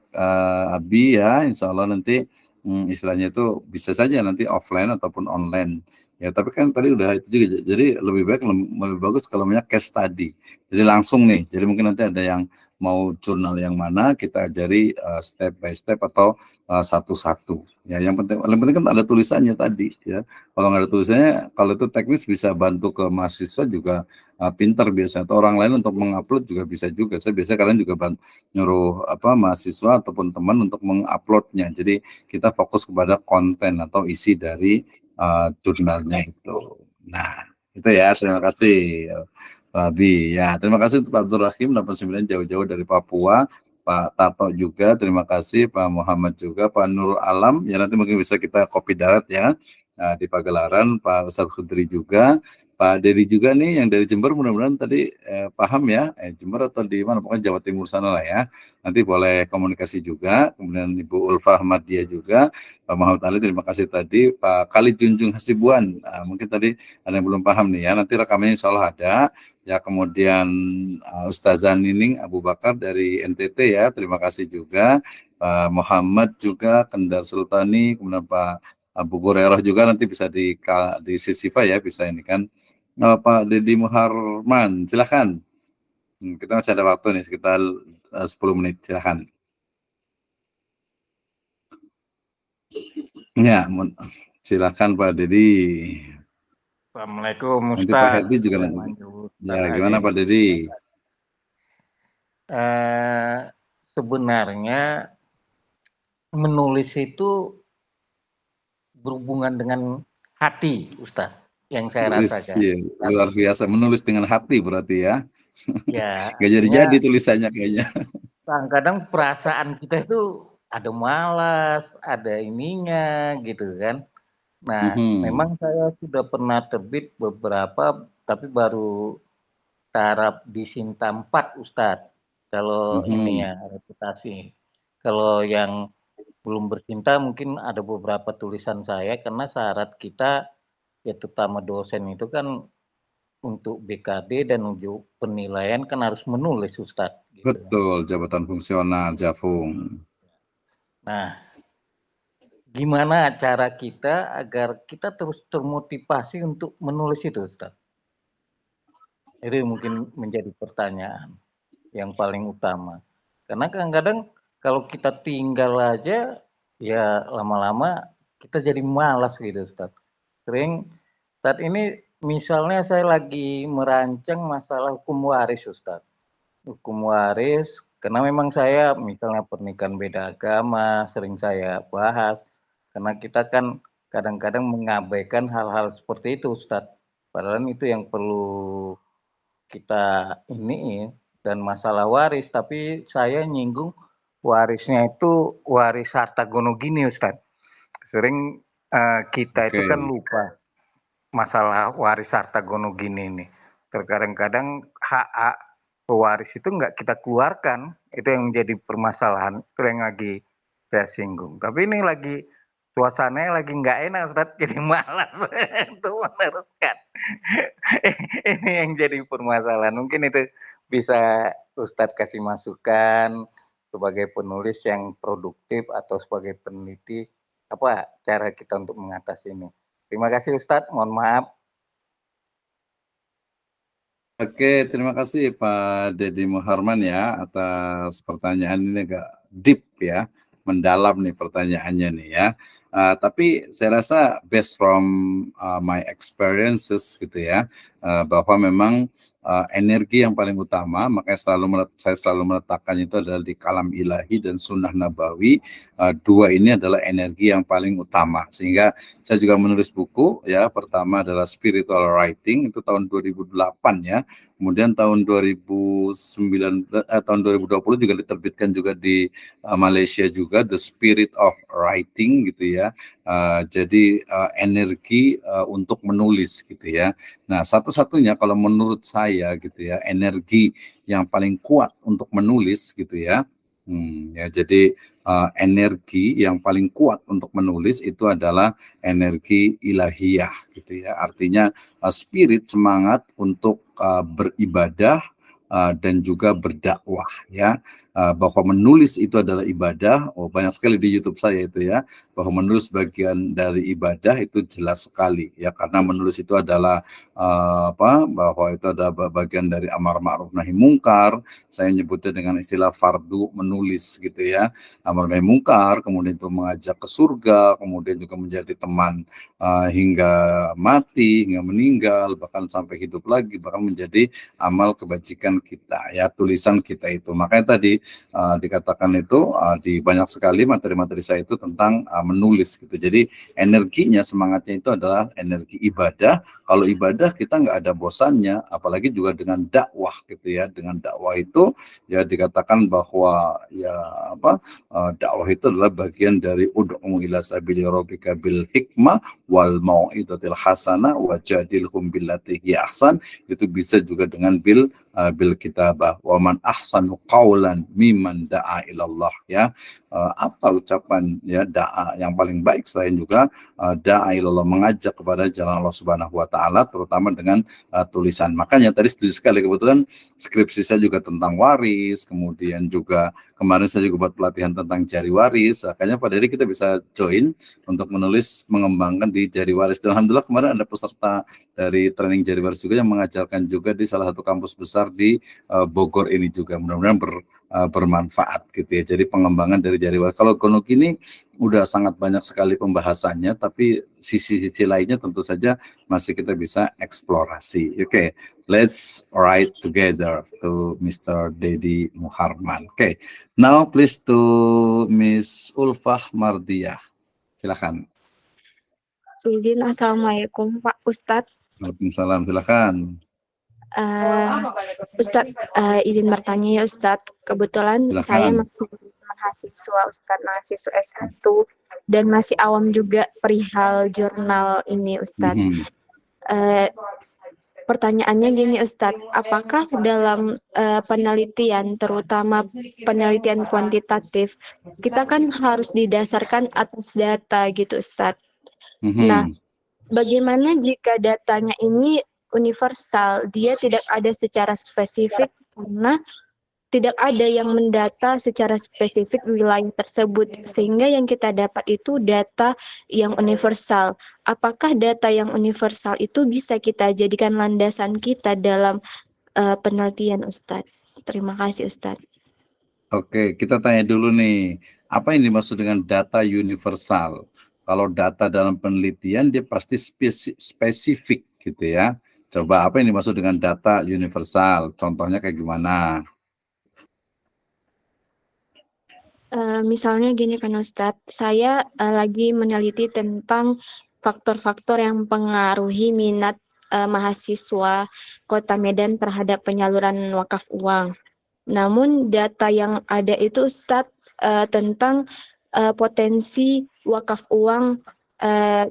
Abi, ya. Insya Allah nanti istilahnya itu bisa saja nanti offline ataupun online, ya. Tapi kan tadi udah itu juga, jadi lebih bagus kalau punya case study, jadi langsung nih. Jadi mungkin nanti ada yang mau jurnal yang mana kita ajari step by step atau satu-satu, ya. Yang penting kan ada tulisannya tadi, ya. Kalau nggak ada tulisannya, kalau itu teknis bisa bantu ke mahasiswa juga pinter biasanya, atau orang lain untuk mengupload juga bisa juga. Saya biasa kalian juga nyuruh mahasiswa ataupun teman untuk menguploadnya. Jadi kita fokus kepada konten atau isi dari jurnalnya itu. Nah, itu ya. Terima kasih Pak Abi, ya. Terima kasih untuk Pak Abdul Rahim 89 jauh-jauh dari Papua. Pak Tato juga, terima kasih. Pak Muhammad juga, Pak Nurul Alam, ya, nanti mungkin bisa kita kopi darat, ya, di Pagelaran. Pak Ustadz Khudri juga, Pak Dedi juga nih yang dari Jember, mudah-mudahan tadi paham, ya, Jember atau di mana, pokoknya Jawa Timur sana lah, ya. Nanti boleh komunikasi juga. Kemudian Ibu Ulfa Ahmadiyah juga, Pak Muhammad Ali, terima kasih tadi. Pak Khalid Junjung Hasibuan, mungkin tadi ada yang belum paham nih, ya, nanti rekamannya insya Allah ada, ya. Kemudian Ustazah Nining Abu Bakar dari NTT, ya, terima kasih juga. Pak Muhammad juga, Kendar Sultani, kemudian Pak Abu Hurairah juga, nanti bisa di Sisifa, ya, bisa ini kan. Pak Deddy Muharman, silakan. Kita masih ada waktu nih, sekitar 10 menit, silakan. Ya, silakan Pak Deddy. Assalamualaikum Nanti Ustaz. Pak Herdi juga nanti. Ya, gimana Pak Deddy? Sebenarnya menulis itu berhubungan dengan hati, Ustaz, yang saya rasakan. Iya, luar biasa, menulis dengan hati berarti, ya. Ya, Gak jadi tulisannya kayaknya. kadang-kadang perasaan kita itu ada malas, ada ininya gitu kan. Nah, memang saya sudah pernah terbit beberapa, tapi baru taraf di Sinta 4, Ustadz. Kalau ini ya, reputasi. Kalau yang belum bercinta mungkin ada beberapa tulisan saya, karena syarat kita, ya terutama dosen itu kan untuk BKD dan untuk penilaian kan harus menulis, Ustadz. Gitu. Betul, jabatan fungsional, Jafung. Nah, gimana cara kita agar kita terus termotivasi untuk menulis itu, Ustadz? Itu mungkin menjadi pertanyaan yang paling utama. Karena kadang-kadang kalau kita tinggal aja, ya lama-lama kita jadi malas gitu, Ustaz. Sering saat ini misalnya saya lagi merancang masalah hukum waris, Ustaz. Hukum waris, karena memang saya misalnya pernikahan beda agama, sering saya bahas. Karena kita kan kadang-kadang mengabaikan hal-hal seperti itu, Ustaz. Padahal itu yang perlu kita ini dan masalah waris, tapi saya nyinggung warisnya itu waris harta gono gini, Ustaz. Sering kita itu kan lupa masalah waris harta gono gini ini. Terkadang-kadang hak pewaris itu nggak kita keluarkan, itu yang menjadi permasalahan, itu yang lagi saya singgung. Tapi ini lagi suasananya lagi nggak enak Ustaz, jadi malas untuk meneruskan. Ini yang jadi permasalahan. Mungkin itu bisa Ustadz kasih masukan sebagai penulis yang produktif atau sebagai peneliti, apa cara kita untuk mengatasi ini. Terima kasih Ustadz, mohon maaf. Oke, terima kasih Pak Deddy Muharman ya atas pertanyaan ini agak deep ya, mendalam nih pertanyaannya nih ya. Tapi saya rasa based from my experiences gitu ya, bahwa memang energi yang paling utama, makanya saya selalu meletakkan itu adalah di kalam ilahi dan sunnah nabawi. Dua ini adalah energi yang paling utama, sehingga saya juga menulis buku ya. Pertama adalah spiritual writing, itu tahun 2008 ya. Kemudian tahun 2020 juga diterbitkan juga di Malaysia juga, The Spirit of Writing gitu ya. Jadi energi untuk menulis gitu ya. Nah, satu-satunya kalau menurut saya gitu ya, energi yang paling kuat untuk menulis gitu ya. Ya, jadi energi yang paling kuat untuk menulis itu adalah energi ilahiyah gitu ya. Artinya spirit, semangat untuk beribadah dan juga berdakwah ya. Bahwa menulis itu adalah ibadah. Banyak sekali di YouTube saya itu ya, bahwa menulis bagian dari ibadah itu jelas sekali ya, karena menulis itu adalah bahwa itu adalah bagian dari amar ma'ruf nahi mungkar. Saya nyebutnya dengan istilah fardu menulis gitu ya. Amar nahi mungkar, kemudian itu mengajak ke surga, kemudian juga menjadi teman hingga mati, hingga meninggal, bahkan sampai hidup lagi, bahkan menjadi amal kebajikan kita ya, tulisan kita itu. Makanya tadi dikatakan itu di banyak sekali materi-materi saya itu tentang menulis gitu. Jadi energinya, semangatnya itu adalah energi ibadah. Kalau ibadah kita nggak ada bosannya, apalagi juga dengan dakwah gitu ya. Dengan dakwah itu ya dikatakan bahwa ya dakwah itu adalah bagian dari ud'u ila sabili rabbika bil hikmah wal mau'izatil hasanah wajadilhum billati hi ahsan. Itu bisa juga dengan bil kitabah, wa man ahsanu qaulan mimman da'a ilallah ya. Apa ucapan ya da'a yang paling baik selain juga da'a ilallah, mengajak kepada jalan Allah Subhanahu wa taala, terutama dengan tulisan. Makanya tadi setuju sekali, kebetulan skripsi saya juga tentang waris, kemudian juga kemarin saya juga buat pelatihan tentang jari waris. Makanya Pak Dedi kita bisa join untuk menulis, mengembangkan di jari waris. Dan alhamdulillah kemarin ada peserta dari training jari waris juga yang mengajarkan juga di salah satu kampus besar di Bogor ini juga. Mudah-mudahan bermanfaat gitu ya. Jadi pengembangan dari jari waris. Kalau gonok ini udah sangat banyak sekali pembahasannya, tapi sisi-sisi lainnya tentu saja masih kita bisa eksplorasi. Oke, let's write together to Mr. Deddy Muharman. Oke, now please to Miss Ulfah Mardiah. Silakan. Izin, Assalamualaikum Pak Ustadz. Waalaikumsalam, silakan. Ustadz, izin bertanya ya Ustadz. Kebetulan Silakan. saya masih mahasiswa Ustadz, mahasiswa S1 dan masih awam juga perihal jurnal ini Ustadz. Pertanyaannya gini Ustadz, apakah dalam penelitian, terutama penelitian kuantitatif, kita kan harus didasarkan atas data gitu Ustadz. Nah, bagaimana jika datanya ini universal, dia tidak ada secara spesifik karena tidak ada yang mendata secara spesifik wilayah tersebut, sehingga yang kita dapat itu data yang universal. Apakah data yang universal itu bisa kita jadikan landasan kita dalam penelitian Ustadz? Terima kasih Ustadz. Oke, kita tanya dulu nih, apa yang dimaksud dengan data universal? Kalau data dalam penelitian dia pasti spesifik gitu ya. Coba apa yang dimaksud dengan data universal? Contohnya kayak gimana? Misalnya gini kan Ustadz, saya lagi meneliti tentang faktor-faktor yang mempengaruhi minat mahasiswa Kota Medan terhadap penyaluran wakaf uang. Namun data yang ada itu Ustadz tentang potensi wakaf uang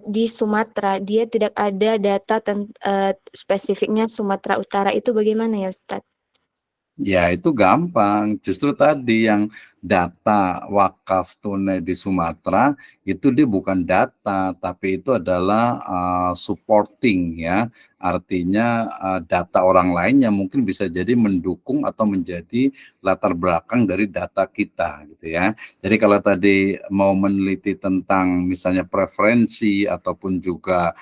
di Sumatera. Dia tidak ada data spesifiknya Sumatera Utara. Itu bagaimana ya Ustadz? Ya itu gampang, justru tadi yang data wakaf tunai di Sumatera itu dia bukan data, tapi itu adalah supporting ya, artinya data orang lain yang mungkin bisa jadi mendukung atau menjadi latar belakang dari data kita gitu ya. Jadi kalau tadi mau meneliti tentang misalnya preferensi ataupun juga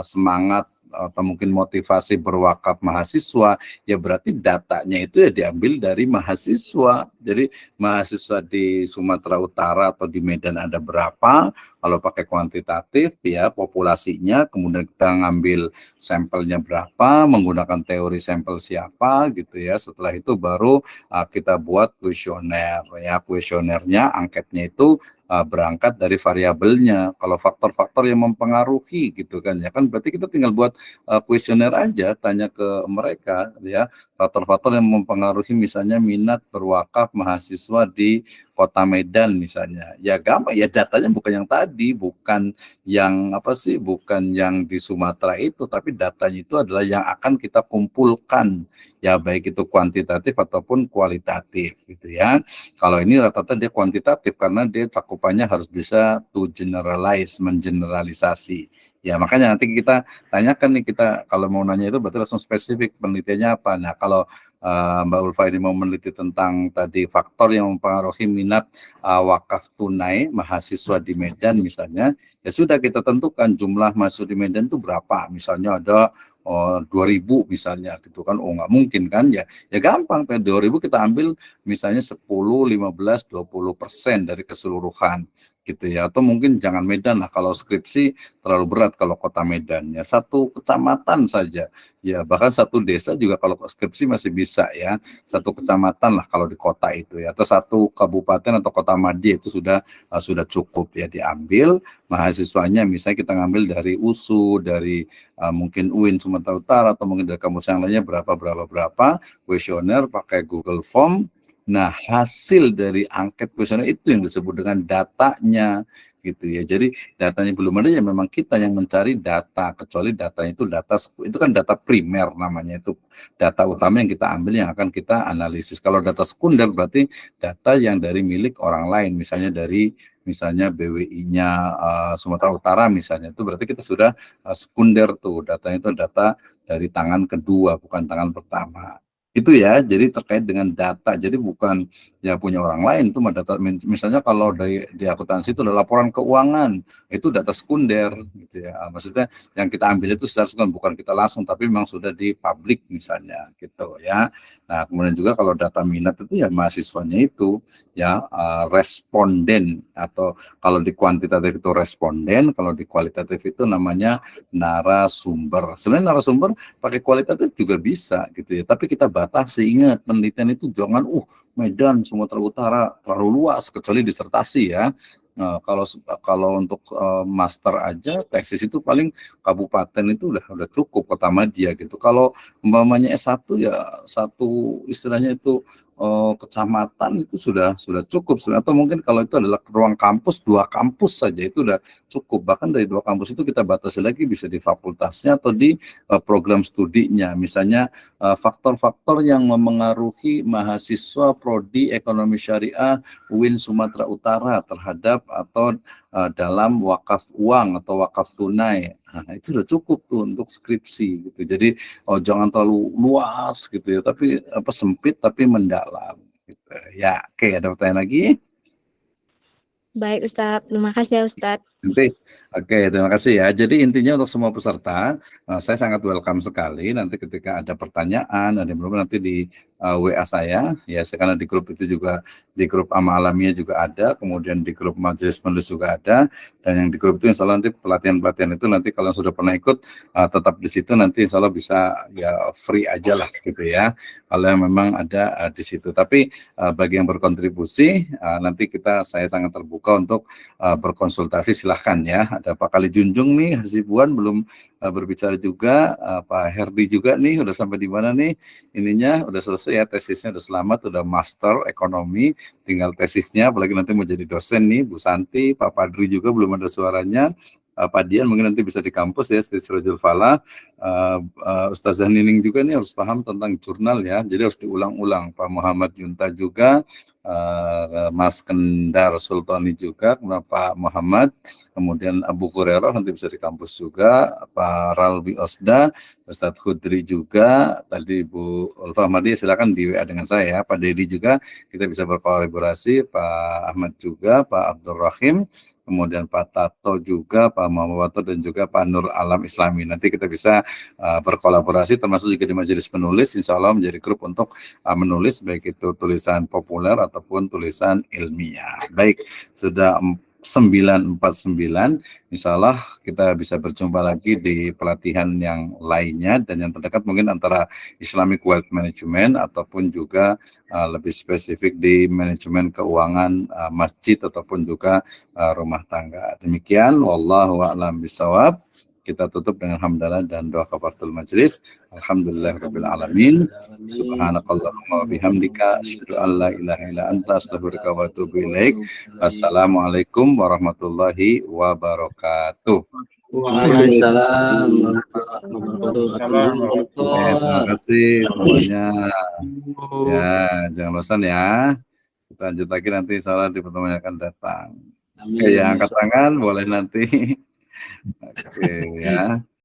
semangat atau mungkin motivasi berwakaf mahasiswa, ya berarti datanya itu ya diambil dari mahasiswa. Jadi mahasiswa di Sumatera Utara atau di Medan ada berapa, kalau pakai kuantitatif ya populasinya, kemudian kita ngambil sampelnya berapa, menggunakan teori sampel siapa gitu ya. Setelah itu baru kita buat kuesioner ya. Kuesionernya, angketnya itu berangkat dari variabelnya. Kalau faktor-faktor yang mempengaruhi gitu kan ya, kan berarti kita tinggal buat kuesioner aja, tanya ke mereka ya, faktor-faktor yang mempengaruhi misalnya minat berwakaf mahasiswa di Kota Medan misalnya. Ya gampang ya, datanya bukan yang tadi, bukan yang apa sih, bukan yang di Sumatera itu, tapi datanya itu adalah yang akan kita kumpulkan ya, baik itu kuantitatif ataupun kualitatif gitu ya. Kalau ini rata-rata dia kuantitatif karena dia cakupannya harus bisa to generalize, mengeneralisasi. Ya makanya nanti kita tanyakan nih, kita kalau mau nanya itu berarti langsung spesifik penelitiannya apa. Nah kalau Mbak Ulfa ini mau meneliti tentang tadi faktor yang mempengaruhi minat wakaf tunai mahasiswa di Medan misalnya, ya sudah kita tentukan jumlah mahasiswa di Medan itu berapa. Misalnya ada 2.000 misalnya gitu kan, nggak mungkin kan ya. Ya gampang, 2.000 kita ambil misalnya 10, 15, 20% dari keseluruhan gitu ya. Atau mungkin jangan Medan lah, kalau skripsi terlalu berat kalau Kota Medan ya, satu kecamatan saja ya, bahkan satu desa juga kalau skripsi masih bisa ya, satu kecamatan lah kalau di kota itu ya, atau satu kabupaten atau kota madya itu sudah cukup ya. Diambil mahasiswanya, misalnya kita ngambil dari USU, dari mungkin UIN Sumatera Utara, atau mungkin dari kampus yang lainnya berapa, kuesioner pakai Google Form. Nah, hasil dari angket kuesioner itu yang disebut dengan datanya gitu ya. Jadi datanya belum ada, ya memang kita yang mencari data, kecuali datanya itu kan data primer namanya, itu data utama yang kita ambil yang akan kita analisis. Kalau data sekunder berarti data yang dari milik orang lain, misalnya BWI-nya Sumatera Utara misalnya, itu berarti kita sudah sekunder tuh, datanya itu data dari tangan kedua, bukan tangan pertama. Itu ya, jadi terkait dengan data, jadi bukan ya punya orang lain, itu data. Misalnya kalau di akuntansi itu ada laporan keuangan, itu data sekunder gitu ya. Maksudnya yang kita ambil itu secara sekunder, bukan kita langsung, tapi memang sudah di publik misalnya gitu ya. Nah kemudian juga kalau data minat itu ya mahasiswanya itu ya, responden, atau kalau di kuantitatif itu responden, kalau di kualitatif itu namanya narasumber. Sebenarnya narasumber pakai kualitatif juga bisa gitu ya, tapi kita batasi. Ingat, penelitian itu jangan Medan, Sumatera Utara terlalu luas, kecuali disertasi ya. Kalau untuk master aja, tesis itu paling kabupaten itu udah cukup, kota madya gitu. Kalau umpamanya S1 ya satu istilahnya itu kecamatan itu sudah cukup. Atau mungkin kalau itu adalah ruang kampus, 2 kampus saja itu udah cukup. Bahkan dari 2 kampus itu kita batasi lagi, bisa di fakultasnya atau di program studinya. Misalnya faktor-faktor yang memengaruhi mahasiswa prodi ekonomi syariah UIN Sumatera Utara terhadap atau dalam wakaf uang atau wakaf tunai. Nah, itu udah cukup tuh untuk skripsi gitu. Jadi jangan terlalu luas gitu ya, tapi sempit tapi mendalam gitu. Ya, oke, ada pertanyaan lagi? Baik Ustadz, terima kasih ya Ustadz. Oke, terima kasih ya. Jadi intinya untuk semua peserta, saya sangat welcome sekali. Nanti ketika ada pertanyaan, ada yang belum, nanti di WA saya, ya, karena di grup itu juga, di grup Ama Alamiah juga ada, kemudian di grup Majelis Penulis juga ada, dan yang di grup itu insya Allah nanti pelatihan-pelatihan itu nanti kalau sudah pernah ikut, tetap di situ, nanti insya Allah bisa ya free aja lah gitu ya, kalau yang memang ada di situ. Tapi bagi yang berkontribusi, nanti saya sangat terbuka untuk berkonsultasi. Silahkan ya. Ada Pak Kali Junjung nih, Hasibuan belum berbicara juga, Pak Herdi juga nih, udah sampai di mana nih? Ininya udah selesai ya, tesisnya udah selamat, udah master ekonomi, tinggal tesisnya, apalagi nanti mau jadi dosen nih, Bu Santi, Pak Padri juga belum ada suaranya. Pak Dian mungkin nanti bisa di kampus ya, Sirajul Falah. Ustazah Nining juga nih harus paham tentang jurnal ya, jadi harus diulang-ulang. Pak Muhammad Yunta juga, Mas Kendar Sultani juga, kemudian Pak Muhammad, kemudian Abu Hurairah nanti bisa di kampus juga, Pak Ralbi Osda, Ustadz Khudri juga, tadi Bu Ulfa Ahmadi silakan di WA dengan saya ya, Pak Dedi juga kita bisa berkolaborasi, Pak Ahmad juga, Pak Abdul Rahim, kemudian Pak Tato juga, Pak Muhammad Wato dan juga Pak Nur Alam Islami. Nanti kita bisa berkolaborasi termasuk juga di majelis penulis, insya Allah menjadi grup untuk menulis baik itu tulisan populer ataupun tulisan ilmiah. Baik, sudah 9:49, insya Allah kita bisa berjumpa lagi di pelatihan yang lainnya dan yang terdekat mungkin antara Islamic Wealth Management ataupun juga lebih spesifik di manajemen keuangan masjid ataupun juga rumah tangga. Demikian, wallahu a'lam bishawab. Kita tutup dengan hamdalah dan doa kafaratul majlis. Alhamdulillahirabbil alamin. Subhanakallahumma wa bihamdika asyhadu an la ilaha illa anta astaghfiruka wa atubu ilaik. Assalamualaikum warahmatullahi wabarakatuh. Waalaikumsalam. Terima kasih semuanya. Ya, jangan bosan ya. Kita lanjut lagi nanti insyaallah di pertemuan yang akan datang. Oke, yang angkat tangan boleh nanti. Oke ya.